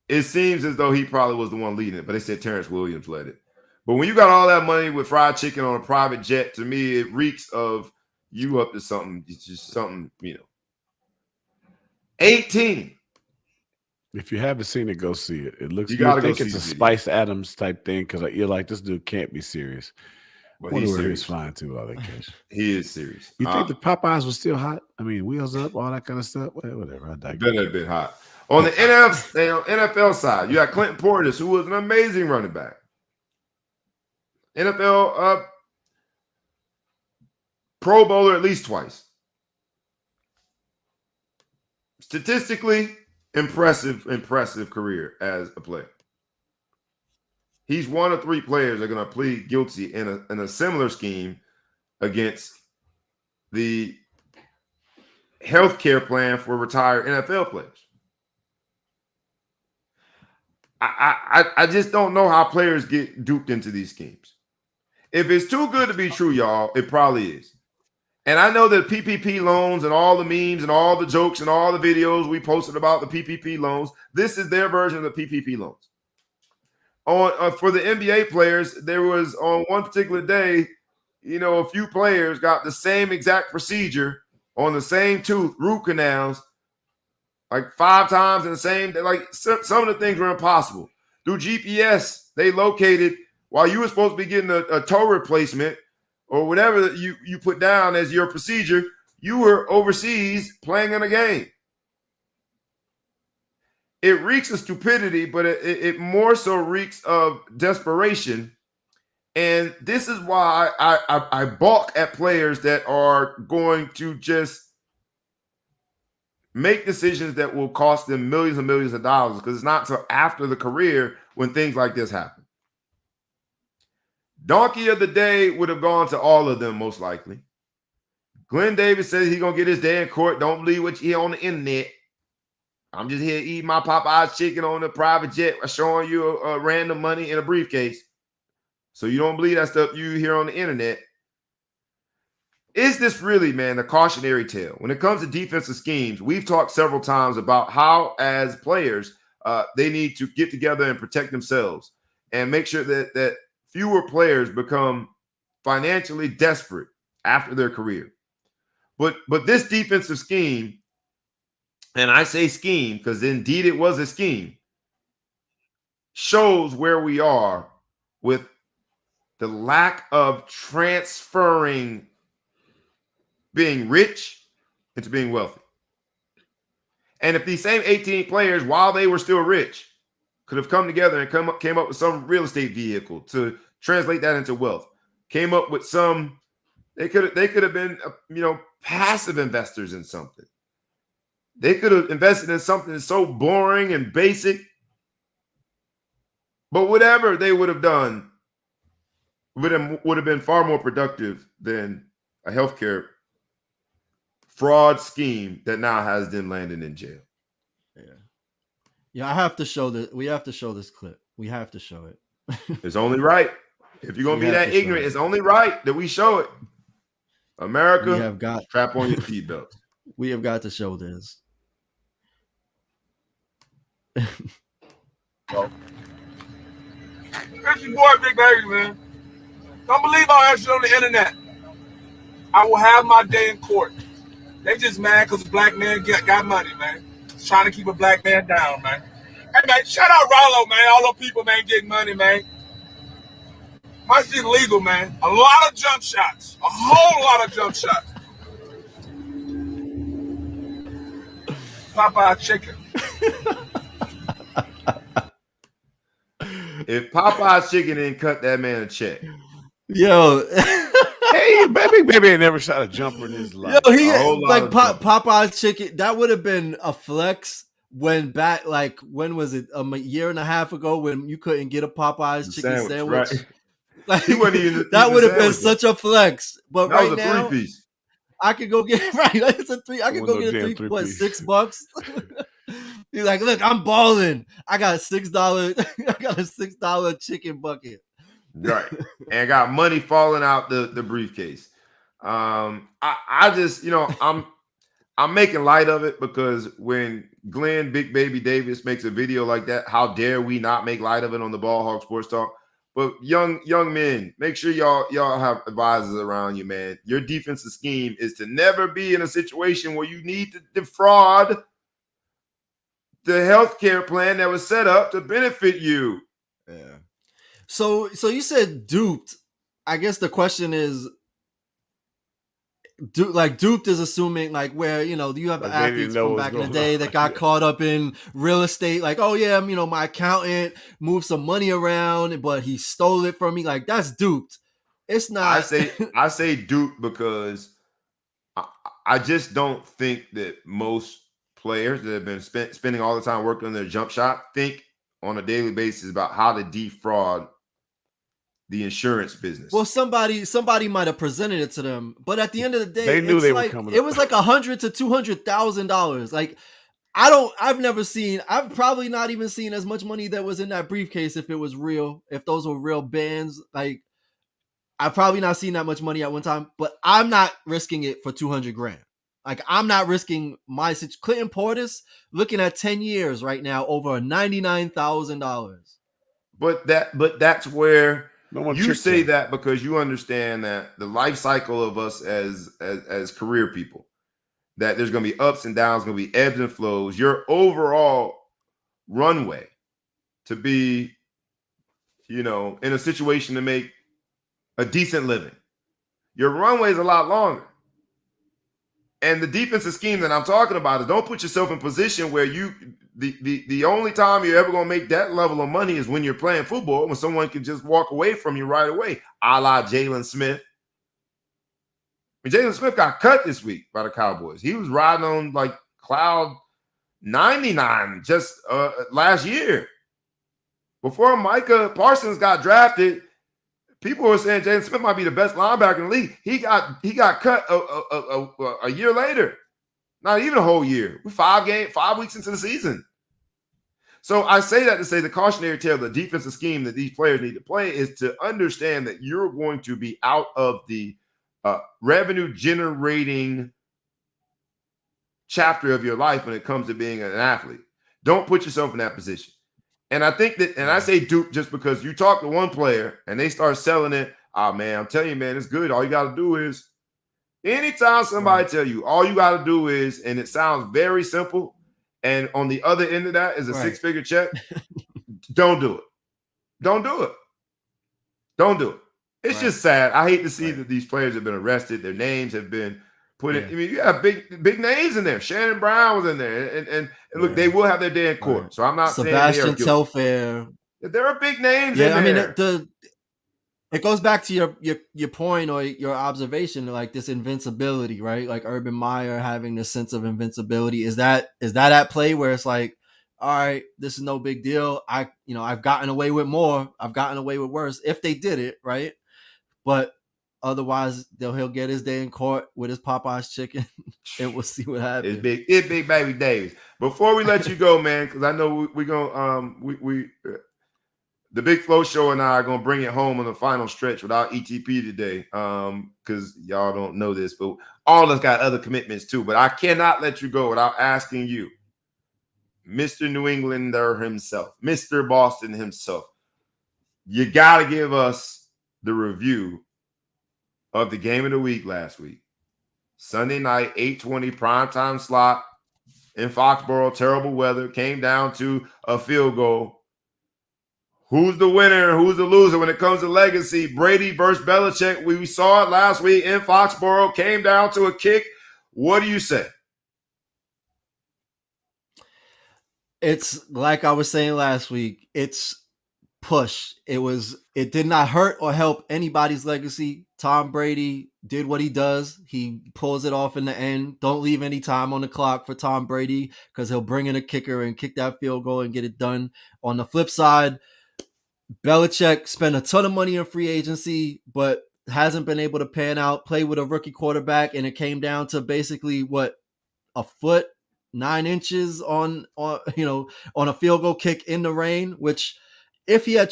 S1: It seems as though he probably was the one leading it, but they said Terrence Williams led it. But when you got all that money with fried chicken on a private jet, to me, it reeks of you up to something. It's just something, 18.
S2: If you haven't seen it, go see it. It looks.
S1: You gotta
S2: think
S1: go
S2: it's
S1: see
S2: a
S1: the
S2: Spice Adams type thing because you're like, this dude can't be serious.
S1: But
S2: Wonder
S1: he's
S2: where
S1: serious.
S2: he's flying to all that cash.
S1: He is serious.
S2: You think the Popeyes was still hot? I mean, wheels up, all that kind of stuff. Whatever. I digress.
S1: Better have been hot. On the NFL side, you got Clinton Portis, who was an amazing running back. NFL Pro Bowler at least twice. Statistically, impressive career as a player. He's one of three players that are going to plead guilty in a similar scheme against the healthcare plan for retired NFL players. I just don't know how players get duped into these schemes. If it's too good to be true, y'all, it probably is. And I know that PPP loans and all the memes and all the jokes and all the videos we posted about the PPP loans, this is their version of the PPP loans. For the NBA players, there was on one particular day, a few players got the same exact procedure on the same tooth, root canals, like 5 times in the same day. Like some of the things were impossible. Through GPS, they located while you were supposed to be getting a toe replacement or whatever you put down as your procedure, you were overseas playing in a game. it reeks of stupidity, but it more so reeks of desperation. And this is why I balk at players that are going to just make decisions that will cost them millions and millions of dollars, because it's not until after the career when things like this happen. Donkey of the day would have gone to all of them most likely. Glenn Davis says he's going to get his day in court. Don't believe what you hear on the internet. I'm just here eating my Popeye's chicken on a private jet, showing you a random money in a briefcase. So you don't believe that stuff you hear on the internet. Is this really, man, a cautionary tale? When it comes to defensive schemes, we've talked several times about how, as players, they need to get together and protect themselves and make sure that fewer players become financially desperate after their career. But this defensive scheme, and I say scheme because indeed it was a scheme, shows where we are with the lack of transferring being rich into being wealthy. And if these same 18 players, while they were still rich, could have come together and came up with some real estate vehicle to translate that into wealth, came up with some, they could have been, passive investors in something. They could have invested in something so boring and basic. But whatever they would have done would have been far more productive than a healthcare fraud scheme that now has them landing in jail.
S3: Yeah, I have to show that. We have to show this clip. We have to show it.
S1: It's only right. If you're going to be that ignorant, it's only right that we show it. America, strap on your seatbelts.
S3: We have got to show this.
S5: That's your boy, Big Baby, man. Don't believe all that shit on the internet. I will have my day in court. They just mad because a black man got money, man. Just trying to keep a black man down, man. Hey, man, shout out Rollo, man. All those people, man, getting money, man. My shit legal, man. A lot of jump shots. A whole lot of jump shots. Popeye chicken.
S1: If Popeye's chicken didn't cut that man a check.
S3: Yo.
S2: Hey, baby ain't never shot a jumper in his life.
S3: Yo, he like Popeye's chicken. That would have been a flex when was it? A year and a half ago when you couldn't get a Popeye's chicken sandwich. Right. Like,
S1: he wouldn't even
S3: that would have been such a flex. But
S1: that
S3: right
S1: was a
S3: now,
S1: 3-piece.
S3: I could go get It's a 3. I could go get a 3. What, $6? He's like, look, I'm balling. I got $6. I got a $6 chicken bucket.
S1: Right. And got money falling out the briefcase. I just, I'm making light of it because when Glenn Big Baby Davis makes a video like that, how dare we not make light of it on the Ball Hawk Sports Talk? But young men, make sure y'all have advisors around you, man. Your defensive scheme is to never be in a situation where you need to defraud the healthcare plan that was set up to benefit you.
S3: Yeah. So you said duped. I guess the question is, duped is assuming like where, you have athletes from back in the day that got caught up in real estate. Like, oh yeah, my accountant moved some money around, but he stole it from me. Like, that's duped. It's not.
S1: I say duped because I just don't think that most players that have been spending all the time working on their jump shot think on a daily basis about how to defraud the insurance business.
S3: Well, somebody might have presented it to them, but at the end of the day,
S2: they knew they were coming.
S3: It was like $100,000 to $200,000. Like, I've probably not even seen as much money that was in that briefcase if it was real, if those were real bands. Like, I've probably not seen that much money at one time, but I'm not risking it for $200,000. Like, I'm not risking my situation. Clinton Portis looking at 10 years right now over $99,000.
S1: But that's where you say that because you understand that the life cycle of us as career people, that there's going to be ups and downs, going to be ebbs and flows. Your overall runway to be, in a situation to make a decent living, your runway is a lot longer. And the defensive scheme that I'm talking about is don't put yourself in position where the only time you're ever gonna make that level of money is when you're playing football, when someone can just walk away from you right away, a la Jalen Smith. Jalen Smith got cut this week by the Cowboys. He was riding on like cloud 99 just last year. Before Micah Parsons got drafted, people were saying Jalen Smith might be the best linebacker in the league. He got cut a year later. Not even a whole year. We're 5 weeks into the season. So I say that to say the cautionary tale, the defensive scheme that these players need to play is to understand that you're going to be out of the revenue generating chapter of your life when it comes to being an athlete. Don't put yourself in that position. And I think that, and I say dupe just because you talk to one player and they start selling it. Oh man, I'm telling you, man, it's good. All you got to do is anytime somebody tell you all you got to do is, and it sounds very simple, and on the other end of that is a six-figure check, don't do it. Don't do it. Don't do it. It's just sad. I hate to see that these players have been arrested. Their names have been put in. I mean, you have big names in there. Shannon Brown was in there. And look, they will have their day in court. So I'm not
S3: Sebastian
S1: saying
S3: Telfair.
S1: There are big names in there.
S3: I mean, it goes back to your point or your observation, like this invincibility, right? Like Urban Meyer having this sense of invincibility. Is that at play where it's like, all right, this is no big deal. I've gotten away with more. I've gotten away with worse if they did it, right? But otherwise, he'll get his day in court with his Popeye's chicken, and we'll see what happens.
S1: It's big baby Davis. Before we let you go, man, because I know we're gonna the Big Flow Show and I are gonna bring it home on the final stretch without ETP today, because y'all don't know this, but all of us got other commitments too. But I cannot let you go without asking you, Mr. New Englander himself, Mr. Boston himself, you got to give us the review of the game of the week last week. Sunday night, 8:20 primetime slot in Foxborough. Terrible weather. Came down to a field goal. Who's the winner and who's the loser when it comes to legacy? Brady versus Belichick. We saw it last week in Foxborough. Came down to a kick. What do you say?
S3: It's like I was saying last week. It's push. It did not hurt or help anybody's legacy. Tom Brady did what he does. He pulls it off in the end. Don't leave any time on the clock for Tom Brady because he'll bring in a kicker and kick that field goal and get it done. On the flip side, Belichick spent a ton of money in free agency, but hasn't been able to pan out, play with a rookie quarterback, and it came down to basically a foot, 9 inches on a field goal kick in the rain, which if he had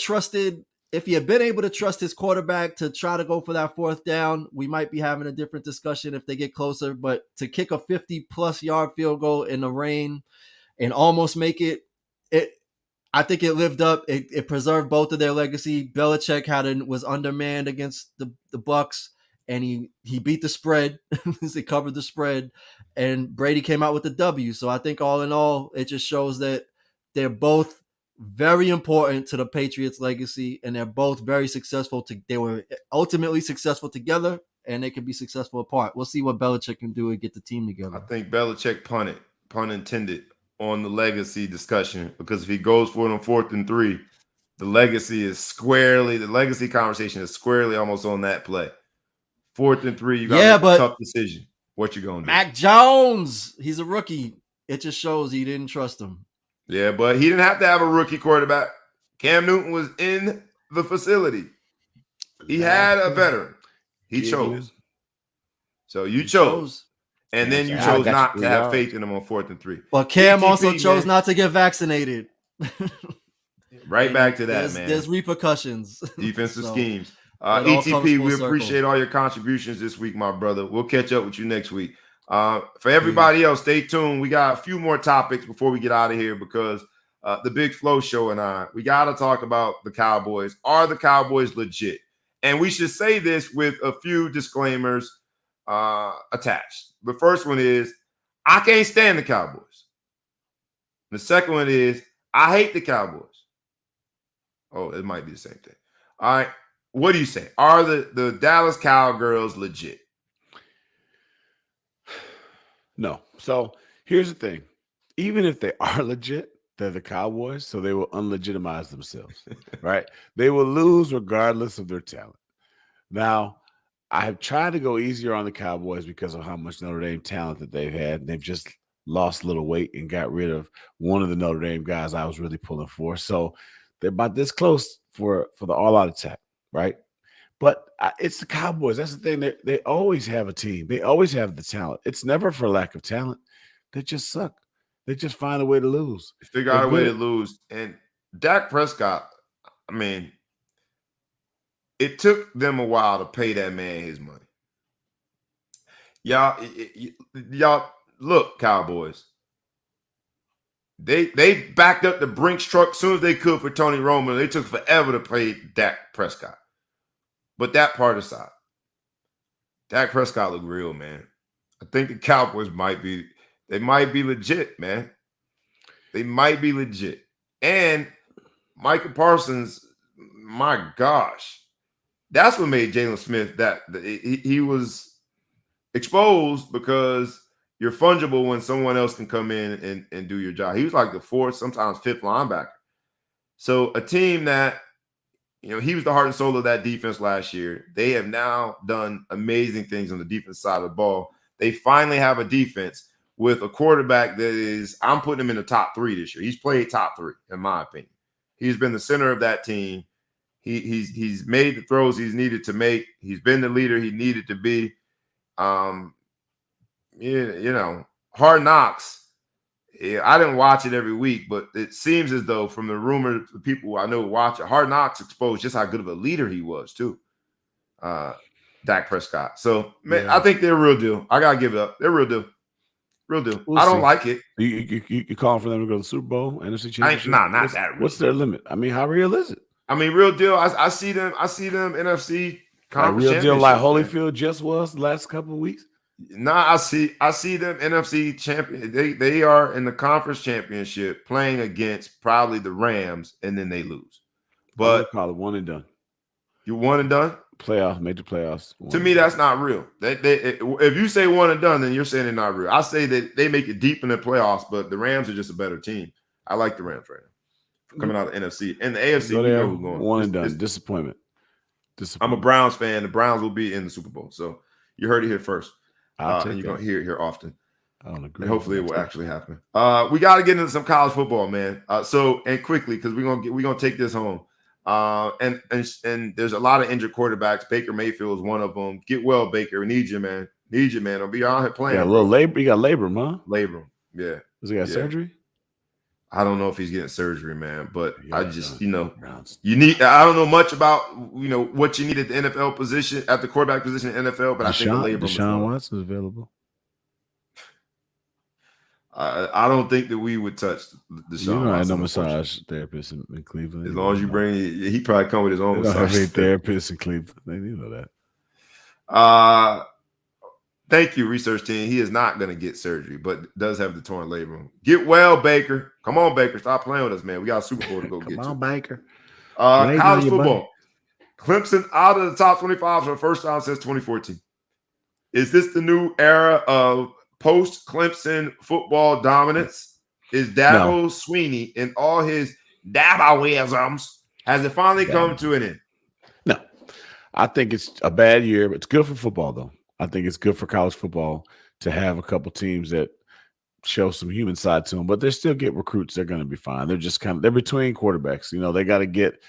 S3: been able to trust his quarterback to try to go for that fourth down, we might be having a different discussion if they get closer. But to kick a 50-plus yard field goal in the rain and almost make it, I think it lived up. It preserved both of their legacy. Belichick was undermanned against the Bucks, and he beat the spread. He covered the spread, and Brady came out with the W. So I think all in all, it just shows that they're both very important to the Patriots' legacy, and they're both very successful. They were ultimately successful together, and they can be successful apart. We'll see what Belichick can do and get the team together.
S1: I think Belichick punted, pun intended, on the legacy discussion, because if he goes for it on 4th and 3, the legacy conversation is squarely almost on that play. 4th and 3, you got to make a tough decision. What you gonna do?
S3: Mac Jones, he's a rookie. It just shows he didn't trust him.
S1: Yeah, but he didn't have to have a rookie quarterback. Cam Newton was in the facility. He had a veteran. He chose. So you chose. And then you chose not to have faith in him on 4th and 3.
S3: But Cam also chose not to get vaccinated.
S1: Right back to that, man.
S3: There's repercussions.
S1: Defensive schemes. ETP, we appreciate all your contributions this week, my brother. We'll catch up with you next week. For everybody else, stay tuned. We got a few more topics before we get out of here, because the Big Flow Show and we got to talk about the Cowboys. Are the Cowboys legit? And we should say this with a few disclaimers attached. The first one is, I can't stand the Cowboys. The second one is, I hate the Cowboys. Oh, it might be the same thing. All right. What do you say? Are the Dallas Cowgirls legit?
S2: No. So here's the thing. Even if they are legit, they're the Cowboys, so they will unlegitimize themselves, right? They will lose regardless of their talent. Now, I have tried to go easier on the Cowboys because of how much Notre Dame talent that they've had. They've just lost a little weight and got rid of one of the Notre Dame guys I was really pulling for. So they're about this close for the all-out attack, right? But it's the Cowboys. That's the thing. They always have a team. They always have the talent. It's never for lack of talent. They just suck. They just find a way to lose.
S1: They got a way to lose. And Dak Prescott, I mean, it took them a while to pay that man his money. Y'all look, Cowboys. They backed up the Brinks truck as soon as they could for Tony Romo. They took forever to pay Dak Prescott. But that part aside, Dak Prescott looked real, man. I think the Cowboys might be legit, man. They might be legit. And Micah Parsons, my gosh, that's what made Jalen Smith he was exposed because you're fungible when someone else can come in and do your job. He was like the fourth, sometimes fifth linebacker. So a team that, he was the heart and soul of that defense last year. They have now done amazing things on the defense side of the ball. They finally have a defense with a quarterback that I'm putting him in the top 3 this year. He's played top 3, in my opinion. He's been the center of that team. He's made the throws he's needed to make. He's been the leader he needed to be. Hard Knocks. Yeah, I didn't watch it every week, but it seems as though from the rumors, the people I know watch it, Hard Knocks exposed just how good of a leader he was too. Dak Prescott. So, man, yeah. I think they're a real deal. I gotta give it up. They're real deal. Real deal. I don't like it.
S2: You calling for them to go to the Super Bowl, NFC Championship?
S1: Not that real.
S2: What's their limit? I mean, how real is it?
S1: I mean, real deal. I see them NFC conference
S2: real deal like Holyfield just was the last couple of weeks.
S1: Nah, I see them NFC champion. They are in the conference championship playing against probably the Rams, and then they lose. But
S2: call it one and done.
S1: You one and done?
S2: Major playoffs.
S1: To me, that's not real. If you say one and done, then you're saying they're not real. I say that they make it deep in the playoffs, but the Rams are just a better team. I like the Rams right now. Coming out of the NFC. And the AFC, you know who's going.
S2: One and done. Disappointment.
S1: I'm a Browns fan. The Browns will be in the Super Bowl. So you heard it here first. And you're going to hear it here often.
S2: I don't agree.
S1: And hopefully it will actually happen. We got to get into some college football, man. And quickly, because we're gonna take this home. And there's a lot of injured quarterbacks. Baker Mayfield is one of them. Get well, Baker. We need you, man. Don't be out here playing.
S2: Yeah, a little labor. You got Labrum, huh?
S1: Labrum. Yeah.
S2: Does he got surgery?
S1: I don't know if he's getting surgery, man. But I just, you need. I don't know much about what you need at the NFL position, at the quarterback position in the NFL. But I think Labrum.
S2: Deshaun Watson is available.
S1: I don't think that we would touch Deshaun.
S2: I know massage therapist in Cleveland.
S1: As long as you bring, he probably come with his own massage
S2: therapist in Cleveland. They do know that.
S1: Thank you, research team. He is not going to get surgery, but does have the torn labrum. Get well, Baker. Come on, Baker. Stop playing with us, man. We got a Super Bowl to go get.
S2: Come on, Baker.
S1: College football. Clemson out of the top 25 for the first time since 2014. Is this the new era of post-Clemson football dominance? Is Dabo Sweeney and all his Daboisms, has it finally come to an end?
S2: No. I think it's a bad year, but it's good for football, though. I think it's good for college football to have a couple teams that show some human side to them, but they still get recruits. They're going to be fine. They're just they're between quarterbacks. They got to get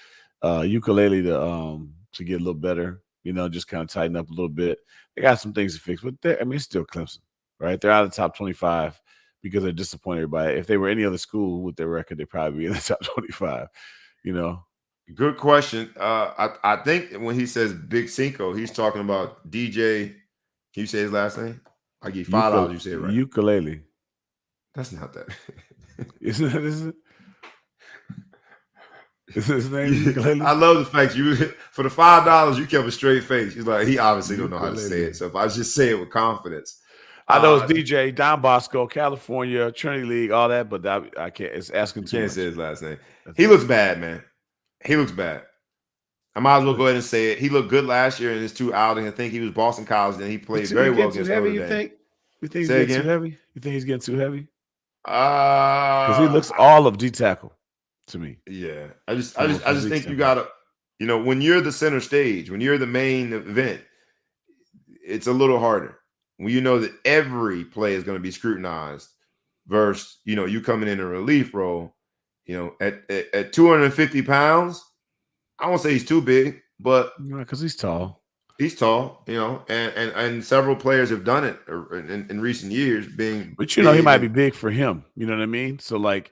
S2: Ukulele to get a little better, just kind of tighten up a little bit. They got some things to fix, but it's still Clemson, right? They're out of the top 25 because they're disappointed everybody. If they were any other school with their record, they'd probably be in the top 25,
S1: Good question. I think when he says Big Cinco, he's talking about DJ. Can you say his last name? I give you $5. You say it right.
S2: Ukulele.
S1: That's not that.
S2: Isn't it? Is his name Ukulele?
S1: I love the fact for the $5 you kept a straight face. He's like, he obviously don't know how to say it. So if I just say it with confidence.
S2: I know it's DJ, Don Bosco, California, Trinity League, all that, but I can't. It's asking too much.
S1: Can't say his last name. He looks bad, man. He looks bad. I might as well go ahead and say it. He looked good last year in his 2 outings. I think he was Boston College, and he played very well against Notre Dame.
S2: You think he's getting too heavy? You think he's getting too heavy? Because he looks all of D tackle to me.
S1: Yeah, I just think you gotta, when you're the center stage, when you're the main event, it's a little harder when you know that every play is going to be scrutinized versus, you coming in a relief role, at 250 pounds. I won't say he's too big, but
S2: because he's tall.
S1: He's tall, and several players have done it in recent years.
S2: But he might be big for him. You know what I mean? So like,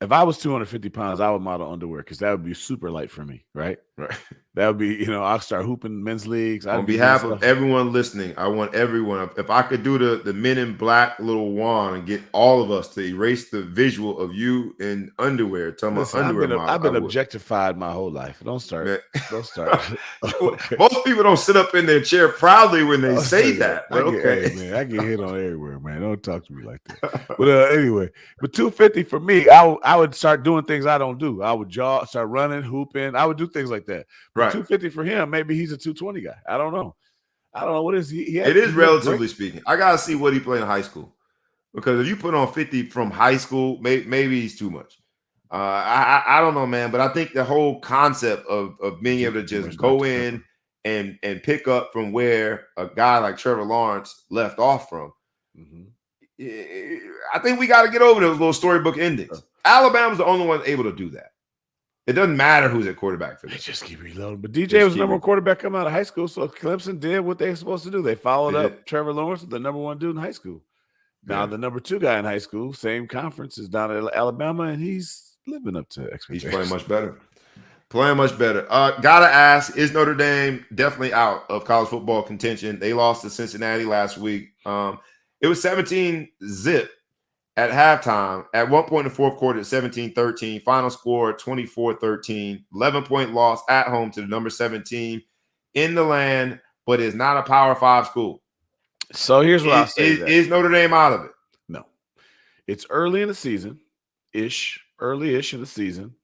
S2: if I was 250 pounds, I would model underwear because that would be super light for me, right?
S1: Right.
S2: That would be, I'll start hooping men's leagues.
S1: On behalf of everyone listening, I want everyone, if I could do the Men in Black little wand and get all of us to erase the visual of you in underwear.
S2: I've been objectified my whole life. Don't start.
S1: Man.
S2: Don't start.
S1: Okay. Most people don't sit up in their chair proudly when they say that.
S2: I get hit on everywhere, man. Don't talk to me like that. But anyway, but 250 for me, I would start doing things I don't do. I would start running, hooping. I would do things like that. Right. 250 for him, maybe he's a 220 guy. I don't know. What is he?
S1: It is relatively speaking. I gotta see what he played in high school, because if you put on 50 from high school, maybe he's too much. I don't know, man. But I think the whole concept of being able to just go in and pick up from where a guy like Trevor Lawrence left off from. I think we got to get over those little storybook endings. Alabama's the only one able to do that. It doesn't matter who's at quarterback for them.
S2: They just keep reloading. But DJ was the number one quarterback coming out of high school, so Clemson did what they were supposed to do. They followed up Trevor Lawrence, the number one dude in high school. Now the number two guy in high school, same conference, is down at Alabama, and he's living up to expectations.
S1: He's playing much better. Gotta ask, is Notre Dame definitely out of college football contention? They lost to Cincinnati last week. It was 17-0. At halftime, at one point in the fourth quarter, 17-13, final score 24-13, 11-point loss at home to the number 17 in the land, but it's not a Power 5 school.
S2: So here's what I'll say.
S1: Is Notre Dame out of it?
S2: No. It's early in the season, early-ish in the season.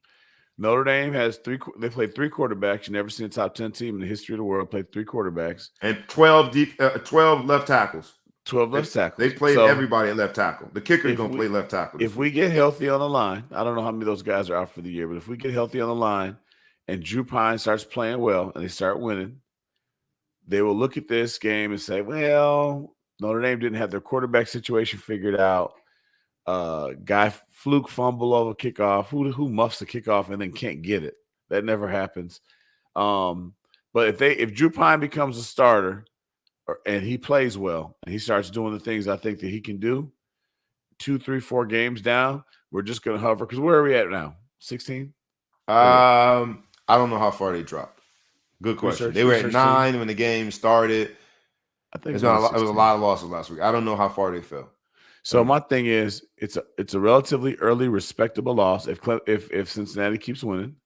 S2: Notre Dame they played three quarterbacks. You never seen a top 10 team in the history of the world play three quarterbacks.
S1: And 12 left tackles.
S2: 12 left tackles.
S1: They played everybody at left tackle. The kicker is going to play left tackle.
S2: If we get healthy on the line, I don't know how many of those guys are out for the year, but if we get healthy on the line and Drew Pine starts playing well and they start winning, they will look at this game and say, well, Notre Dame didn't have their quarterback situation figured out. Guy fluke fumble over kickoff. Who muffs the kickoff and then can't get it? That never happens. But if Drew Pine becomes a starter, and he plays well, and he starts doing the things I think that he can do, 2, 3, 4 games down, we're just going to hover. Because where are we at now? 16?
S1: I don't know how far they dropped. Good question. They were at 9 when the game started. I think it was a lot of losses last week. I don't know how far they fell.
S2: So my thing is, it's a relatively early, respectable loss. If Cincinnati keeps winning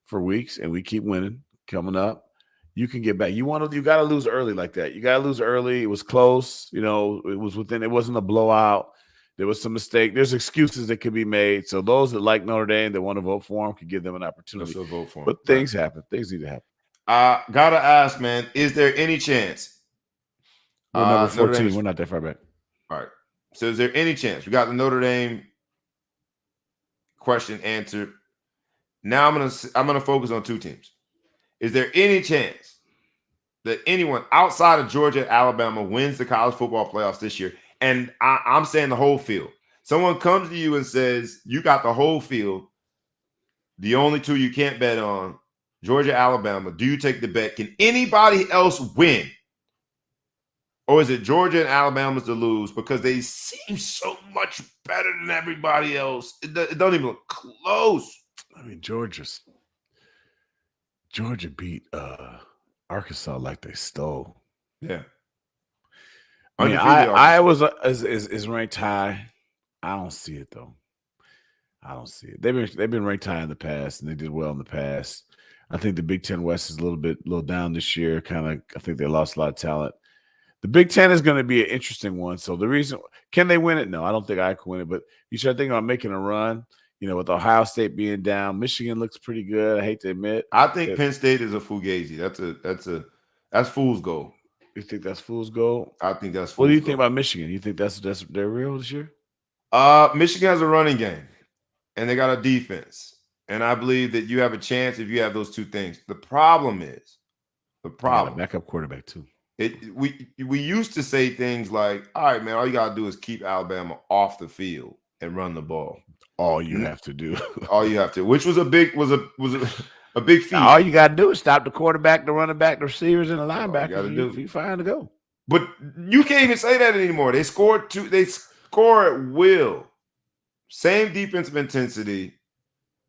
S2: for weeks and we keep winning coming up, you can get back. You got to lose early like that. You got to lose early. It was close. It was within. It wasn't a blowout. There was some mistake. There's excuses that could be made. So those that like Notre Dame, that want to vote for them, could give them an opportunity.
S1: Vote for them.
S2: But things happen. Things need to happen.
S1: Gotta ask, man. Is there any chance?
S2: We're number 14. We're not that far back.
S1: All right. So is there any chance? We got the Notre Dame question answered. Now I'm gonna focus on two teams. Is there any chance that anyone outside of Georgia and Alabama wins the college football playoffs this year? And I'm saying the whole field. Someone comes to you and says, you got the whole field. The only two you can't bet on, Georgia, Alabama. Do you take the bet? Can anybody else win? Or is it Georgia and Alabama's to lose because they seem so much better than everybody else? It don't even look close.
S2: I mean, Georgia beat Arkansas like they stole.
S1: Yeah.
S2: I mean, Iowa is ranked high. I don't see it though. I don't see it. They've been ranked high in the past, and they did well in the past. I think the Big Ten West is a little down this year. I think they lost a lot of talent. The Big Ten is going to be an interesting one. So the reason, can they win it? No, I don't think I can win it. But you start thinking about making a run. With Ohio State being down, Michigan looks pretty good. I hate to admit.
S1: I think Penn State is a fugazi. That's fool's gold.
S2: You think that's fool's gold?
S1: I think that's.
S2: What do you think about Michigan? You think that's they're real this year?
S1: Michigan has a running game, and they got a defense. And I believe that you have a chance if you have those two things. The problem is,
S2: They got a backup quarterback too.
S1: We used to say things like, "All right, man, all you gotta do is keep Alabama off the field and run the ball.
S2: All you have to do,
S1: all you have to," which was a big feat.
S2: All you gotta do is stop the quarterback, the running back, the receivers, and the linebackers. You fine to go.
S1: But you can't even say that anymore. They score at will. Same defensive intensity,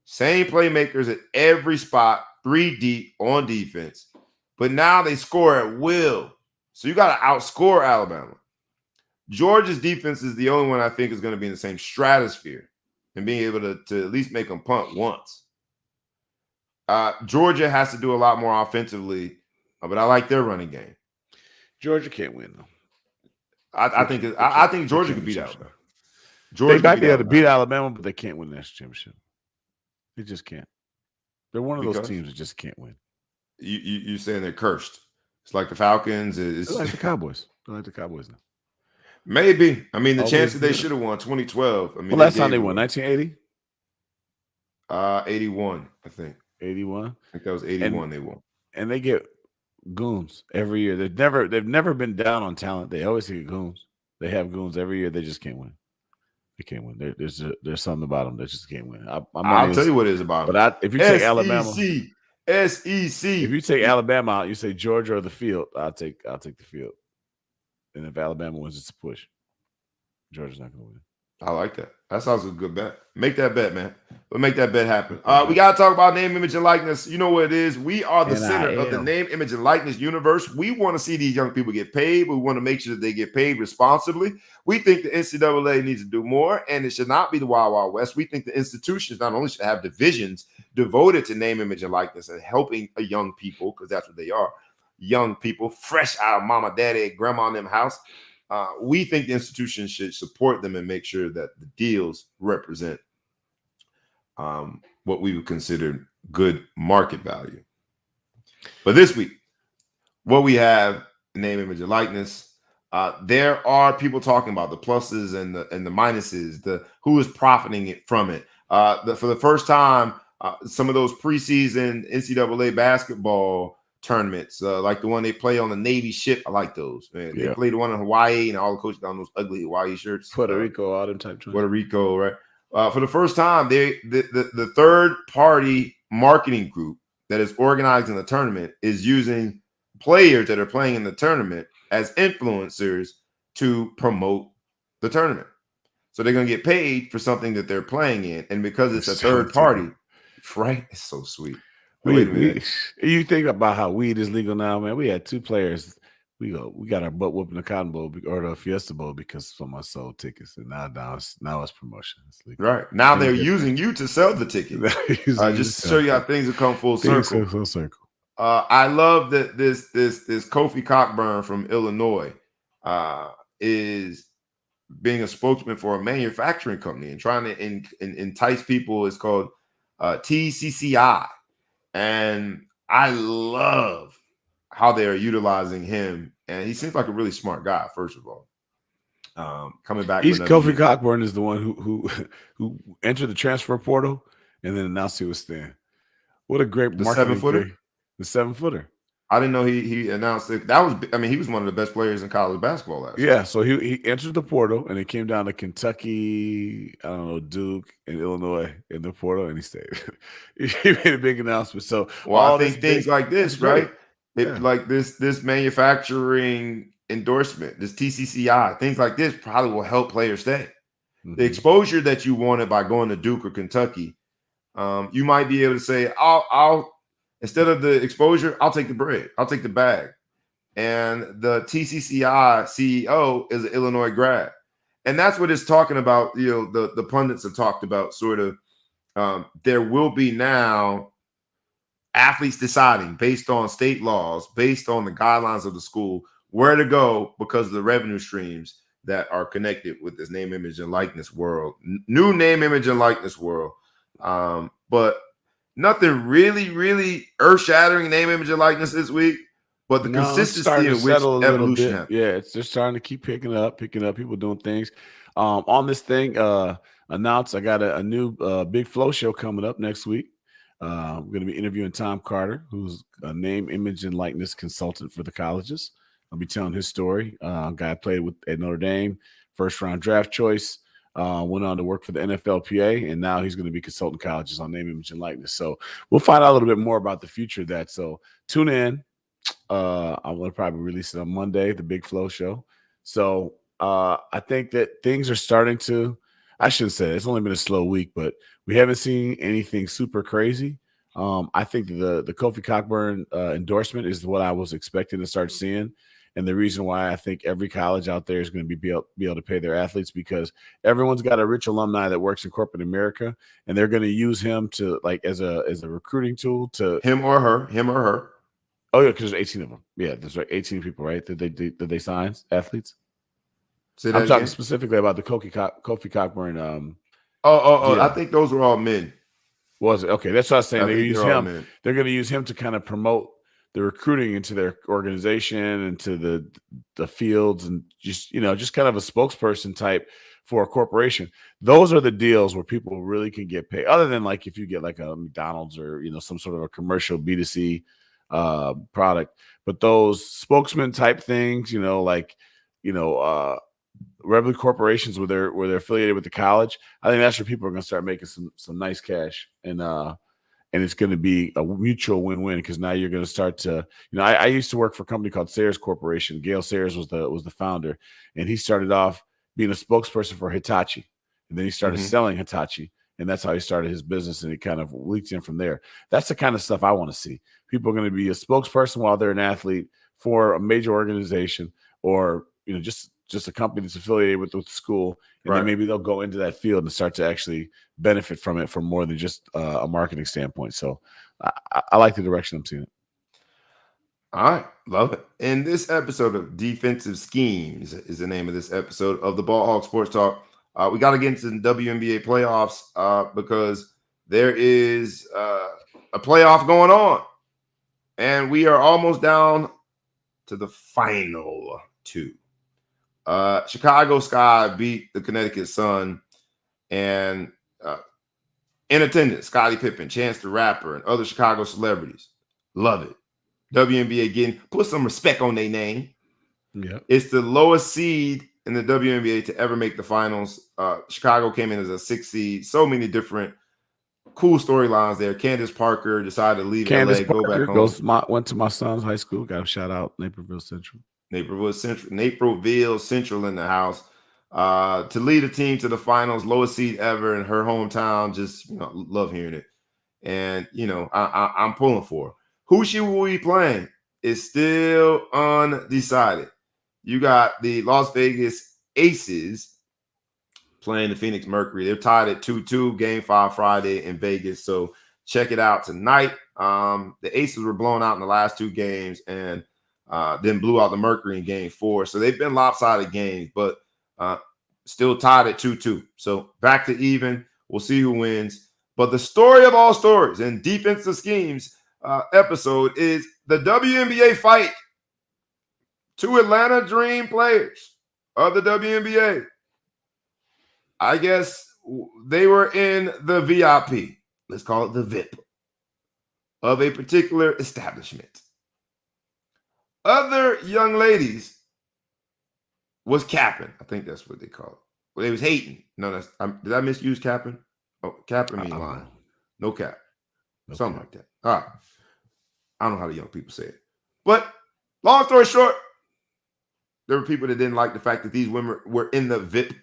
S1: same playmakers at every spot, 3 deep on defense. But now they score at will. So you got to outscore Alabama. Georgia's defense is the only one I think is going to be in the same stratosphere and being able to at least make them punt once. Georgia has to do a lot more offensively, but I like their running game.
S2: Georgia can't win though.
S1: I think Georgia could beat Alabama.
S2: They might be able to beat Alabama, but they can't win the national championship. They just can't. They're one of those teams that just can't win.
S1: You saying they're cursed? It's like the Falcons.
S2: It's like the Cowboys. They're like the Cowboys now.
S1: Maybe. I mean, the chances they should have won 2012. I mean,
S2: last time they won 1980.
S1: 81, I think.
S2: 81.
S1: I think that was 81. They won,
S2: and they get goons every year. They've never been down on talent. They always get goons. They have goons every year. They just can't win. They can't win. There's something about them that just can't win.
S1: I'll tell you what it is about them.
S2: But if you take Alabama,
S1: SEC.
S2: If you take Alabama out, you say Georgia or the field. I'll take the field. And if Alabama wins, it's a push. Georgia's not going to win.
S1: I like that. That sounds like a good bet. Make that bet, man. We'll make that bet happen. We got to talk about name, image, and likeness. You know what it is. We are the center of the name, image, and likeness universe. We want to see these young people get paid. We want to make sure that they get paid responsibly. We think the NCAA needs to do more, and it should not be the Wild Wild West. We think the institutions not only should have divisions devoted to name, image, and likeness and helping a young people, because that's what they are, young people fresh out of mama, daddy, grandma in them house. We think the institutions should support them and make sure that the deals represent what we would consider good market value. But this week, what we have, name, image, and likeness, there are people talking about the pluses and the minuses, the who is profiting from it. For the first time, some of those preseason NCAA basketball tournaments, like the one they play on the Navy ship. I like those, man. They played the one in Hawaii, and all the coaches got on those ugly Hawaii shirts.
S2: Puerto Rico, all them type of
S1: Puerto Rico, right? For the first time, the third-party marketing group that is organizing the tournament is using players that are playing in the tournament as influencers to promote the tournament. So they're going to get paid for something that they're playing in, and because it's a third party, right? It's so sweet.
S2: You think about how weed is legal now, man. We had 2 players. We got our butt whooping the Cotton Bowl or the Fiesta Bowl because someone sold tickets, and now it's promotion. It's legal.
S1: Right now they're using you to sell the ticket. Just to show you how things have come full circle.
S2: Full circle.
S1: I love that this Kofi Cockburn from Illinois is being a spokesman for a manufacturing company and trying to entice people. It's called TCCI. And I love how they are utilizing him. And he seems like a really smart guy, first of all. Coming back.
S2: Kofi Cockburn is the one who entered the transfer portal and then announced he was staying. What a great marketing
S1: 7-footer?
S2: The 7-footer.
S1: I didn't know he announced it. He was one of the best players in college basketball last year.
S2: Yeah, so he entered the portal and it came down to Kentucky, I don't know, Duke and Illinois in the portal, and he stayed. He made a big announcement. So
S1: I think things like this, right? Like this manufacturing endorsement, this TCCI, things like this probably will help players stay. Mm-hmm. The exposure that you wanted by going to Duke or Kentucky, you might be able to say, I'll instead of the exposure, I'll take the bread. I'll take the bag. And the TCCI CEO is an Illinois grad. And that's what it's talking about. You know, the pundits have talked about sort of there will be now athletes deciding based on state laws, based on the guidelines of the school, where to go because of the revenue streams that are connected with this name, image, and likeness world. New name, image, and likeness world. But nothing really, really earth-shattering name, image, and likeness this week, but the consistency in which evolution happens.
S2: Yeah, it's just starting to keep picking up, people doing things. On this thing, announced I got a new Big Flow show coming up next week. I'm going to be interviewing Tom Carter, who's a name, image, and likeness consultant for the colleges. I'll be telling his story. Guy played at Notre Dame, first-round draft choice, went on to work for the NFLPA, and now he's going to be consulting colleges on name, image, and likeness. So we'll find out a little bit more about the future of that. So tune in. I'm going to probably release it on Monday, the Big Flow show. So I think that things are starting to – I shouldn't say it's only been a slow week, but we haven't seen anything super crazy. I think the Kofi Cockburn endorsement is what I was expecting to start seeing. And the reason why I think every college out there is going to be able to pay their athletes, because everyone's got a rich alumni that works in corporate America, and they're going to use him to as a recruiting tool to
S1: him or her.
S2: Oh yeah, because there's 18 of them. Yeah, there's like 18 people, right? That they sign athletes. I'm talking specifically about the Kofi Cockburn.
S1: I think those were all men.
S2: Was it? Okay, that's what I was saying. They're going to use him to kind of promote the recruiting into their organization, into the fields, and just kind of a spokesperson type for a corporation. Those are the deals where people really can get paid. Other than like if you get like a McDonald's or some sort of a commercial B2C product, but those spokesman type things, regular corporations where they're affiliated with the college, I think that's where people are going to start making some nice cash, and it's going to be a mutual win-win, because now you're going to start to, I used to work for a company called Sayers Corporation. Gail Sayers was the founder, and he started off being a spokesperson for Hitachi, and then he started selling Hitachi, and that's how he started his business, and it kind of leaked in from there. That's the kind of stuff I want to see. People are going to be a spokesperson while they're an athlete for a major organization, or just a company that's affiliated with the school, and then maybe they'll go into that field and start to actually benefit from it from more than just a marketing standpoint. So I like the direction I'm seeing it.
S1: All right, love it. And this episode of Defensive Schemes is the name of this episode of the Ball Hawk Sports Talk. We got to get into the WNBA playoffs because there is a playoff going on, and we are almost down to the final two. Chicago Sky beat the Connecticut Sun, and in attendance, Scottie Pippen, Chance the Rapper, and other Chicago celebrities. Love it. WNBA put some respect on their name.
S2: Yeah,
S1: it's the lowest seed in the WNBA to ever make the finals. Chicago came in as a 6th seed. So many different cool storylines there. Candace Parker decided to leave LA, go back home.
S2: Went to my son's high school. Got a shout out, Naperville Central.
S1: Naperville Central in the house. To lead a team to the finals, lowest seed ever in her hometown. Just love hearing it. And I'm pulling for her. Who she will be playing is still undecided. You got the Las Vegas Aces playing the Phoenix Mercury. They're tied at 2-2, Game 5 Friday in Vegas. So check it out tonight. The Aces were blown out in the last 2 games, and then blew out the Mercury in Game 4. So they've been lopsided games, but still tied at 2-2. So back to even. We'll see who wins. But the story of all stories and Defensive Schemes episode is the WNBA fight. 2 Atlanta Dream players of the WNBA. I guess they were in the VIP. Let's call it the VIP of a particular establishment. Other young ladies was capping. I think that's what they call it. Well, they was hating. No, did I misuse capping? Oh, capping means lying. No cap. Something like that. All right. I don't know how the young people say it. But long story short, there were people that didn't like the fact that these women were in the VIP.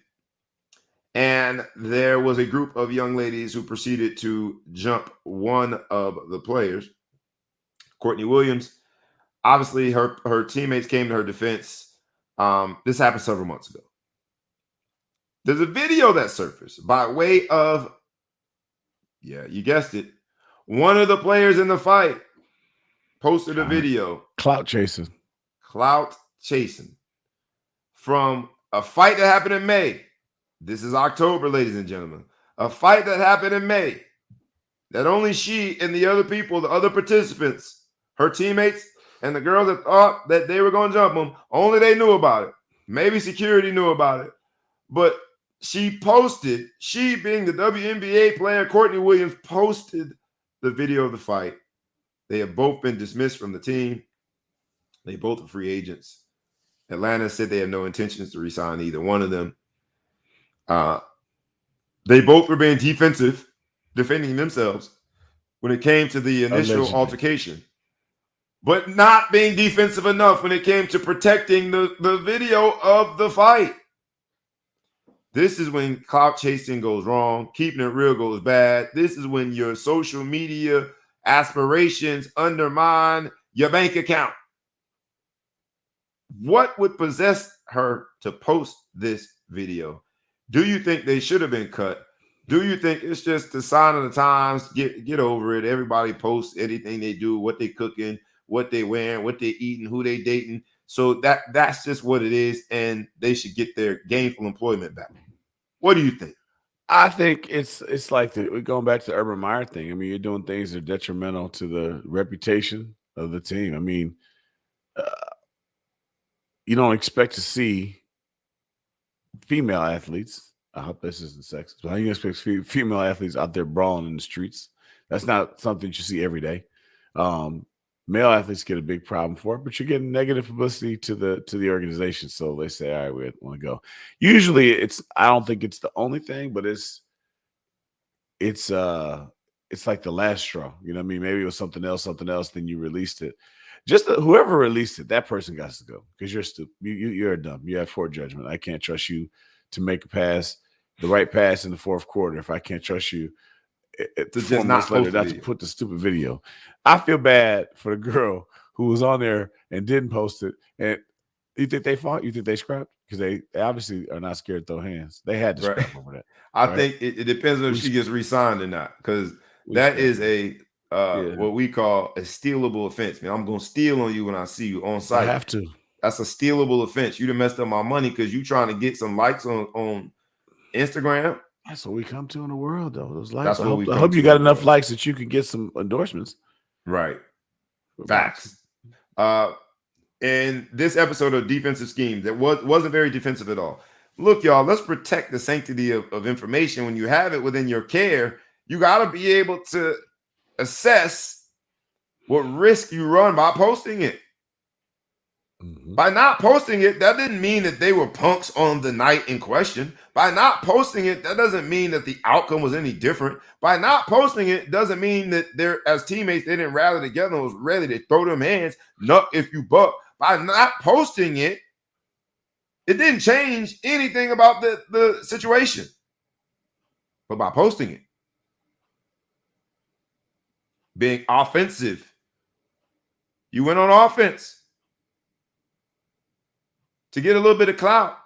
S1: And there was a group of young ladies who proceeded to jump one of the players, Courtney Williams. Obviously, her teammates came to her defense. This happened several months ago. There's a video that surfaced by way of, yeah, you guessed it, one of the players in the fight posted a video.
S2: Clout chasing
S1: from a fight that happened in May. This is October, ladies and gentlemen. A fight that happened in May that only she and the other people, the other participants, her teammates, and the girls that thought that they were going to jump them, only they knew about it. Maybe security knew about it. But she being the WNBA player, Courtney Williams, posted the video of the fight. They have both been dismissed from the team. They both are free agents. Atlanta said they have no intentions to resign either one of them. They both were being defensive, defending themselves when it came to the initial altercation, but not being defensive enough when it came to protecting the video of the fight. This is when clout chasing goes wrong. Keeping it real goes bad. This is when your social media aspirations undermine your bank account. What would possess her to post this video? Do you think they should have been cut? Do you think it's just the sign of the times? Get over it. Everybody posts anything they do, what they cooking, what they wearing, what they eating, who they dating. So that's just what it is, and they should get their gainful employment back. What do you think?
S2: I think it's like we're going back to the Urban Meyer thing. I mean, you're doing things that are detrimental to the reputation of the team. I mean, you don't expect to see female athletes. I hope this isn't sexist, but how you expect female athletes out there brawling in the streets? That's not something you see every day. Male athletes get a big problem for it, but you're getting negative publicity to the organization. So they say, all right, we want to go. Usually I don't think it's the only thing, but it's like the last straw. You know what I mean? Maybe it was something else, then you released it. Just whoever released it, that person got to go because you're stupid. You're dumb. You have poor judgment. I can't trust you to make a pass, the right pass in the fourth quarter. If I can't trust you to 4 months later not to put the stupid video. I feel bad for the girl who was on there and didn't post it. And you think they fought? You think they scrapped? Because they obviously are not scared to throw hands. They had to scrap over that.
S1: I think it depends on if she gets re-signed or not, because that is what we call a stealable offense. Man, I'm going to steal on you when I see you on site.
S2: I have to.
S1: That's a stealable offense. You done messed up my money because you trying to get some likes on Instagram.
S2: That's what we come to in the world, though. Those likes.
S1: I
S2: hope you got enough likes that you can get some endorsements.
S1: Right. Facts. In this episode of Defensive Schemes, that wasn't very defensive at all. Look, y'all, let's protect the sanctity of information. When you have it within your care, you got to be able to assess what risk you run by posting it. Mm-hmm. By not posting it, that didn't mean that they were punks on the night in question. By not posting it, that doesn't mean that the outcome was any different. By not posting it, doesn't mean that they're, as teammates, they didn't rally together and was ready to throw them hands, nut if you buck. By not posting it, it didn't change anything about the situation. But by posting it, being offensive, you went on offense to get a little bit of clout.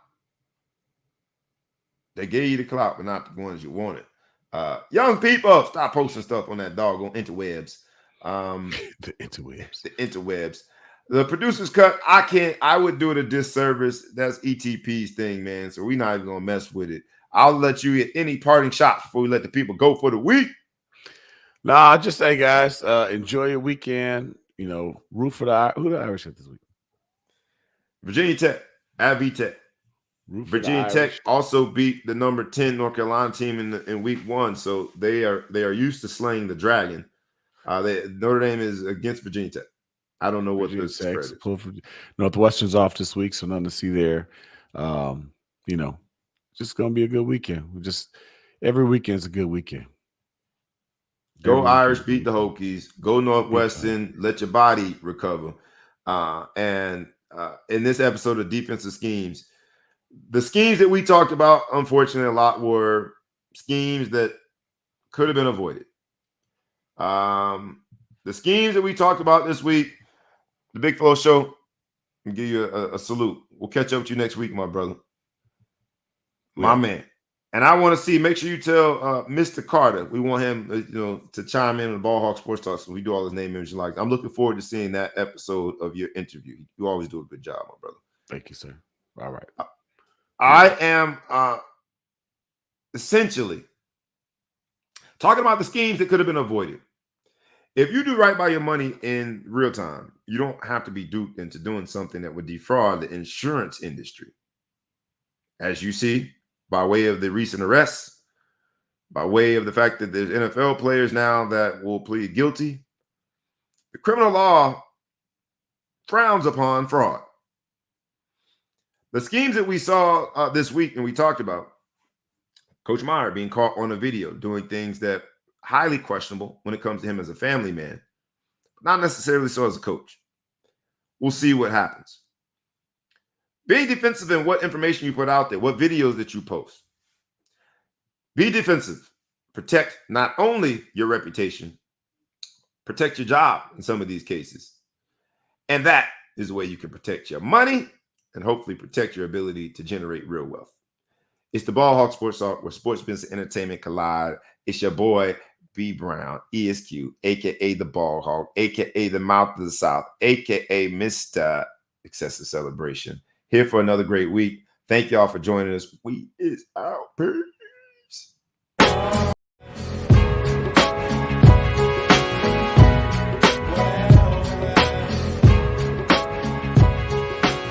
S1: They gave you the clout, but not the ones you wanted. Young people, stop posting stuff on that doggone interwebs.
S2: The interwebs.
S1: The interwebs. The producer's cut, I would do it a disservice. That's ETP's thing, man. So we're not even going to mess with it. I'll let you get any parting shots before we let the people go for the week.
S2: No, I'll just say, guys, enjoy your weekend. You know, root for who the Irish hit this week?
S1: Virginia Tech, at VTech. Virginia Tech also beat the number 10 North Carolina team in week 1, so they are used to slaying the dragon. Notre Dame is against Virginia Tech. I don't know what the spread is.
S2: Northwestern's off this week, so nothing to see there. You know, just gonna be a good weekend. Every weekend's a good weekend.
S1: Go Irish, beat the Hokies. Go Northwestern, let your body recover. And in this episode of Defensive Schemes, the schemes that we talked about, unfortunately, a lot were schemes that could have been avoided. The schemes that we talked about this week, the Big Flow Show, I'll give you a salute. We'll catch up with you next week, my brother. My man. And I want to see, make sure you tell Mr. Carter, we want him to chime in on the Ball Hawk Sports Talk, so we do all his name, image, and like. I'm looking forward to seeing that episode of your interview. You always do a good job, my brother.
S2: Thank you, sir. All right.
S1: I am essentially talking about the schemes that could have been avoided. If you do right by your money in real time, you don't have to be duped into doing something that would defraud the insurance industry. As you see, by way of the recent arrests, by way of the fact that there's NFL players now that will plead guilty. The criminal law frowns upon fraud. The schemes that we saw this week and we talked about, Coach Meyer being caught on a video doing things that highly questionable when it comes to him as a family man, but not necessarily so as a coach. We'll see what happens. Being defensive in what information you put out there, what videos that you post. Be defensive. Protect not only your reputation, protect your job in some of these cases. And that is the way you can protect your money and hopefully protect your ability to generate real wealth. It's the Ball Hawk Sports Talk, where sports, business, and entertainment collide. It's your boy, B Brown, ESQ, a.k.a. the Ball Hawk, a.k.a. the Mouth of the South, a.k.a. Mr. Excessive Celebration. Here for another great week. Thank y'all for joining us. We is out. Peace.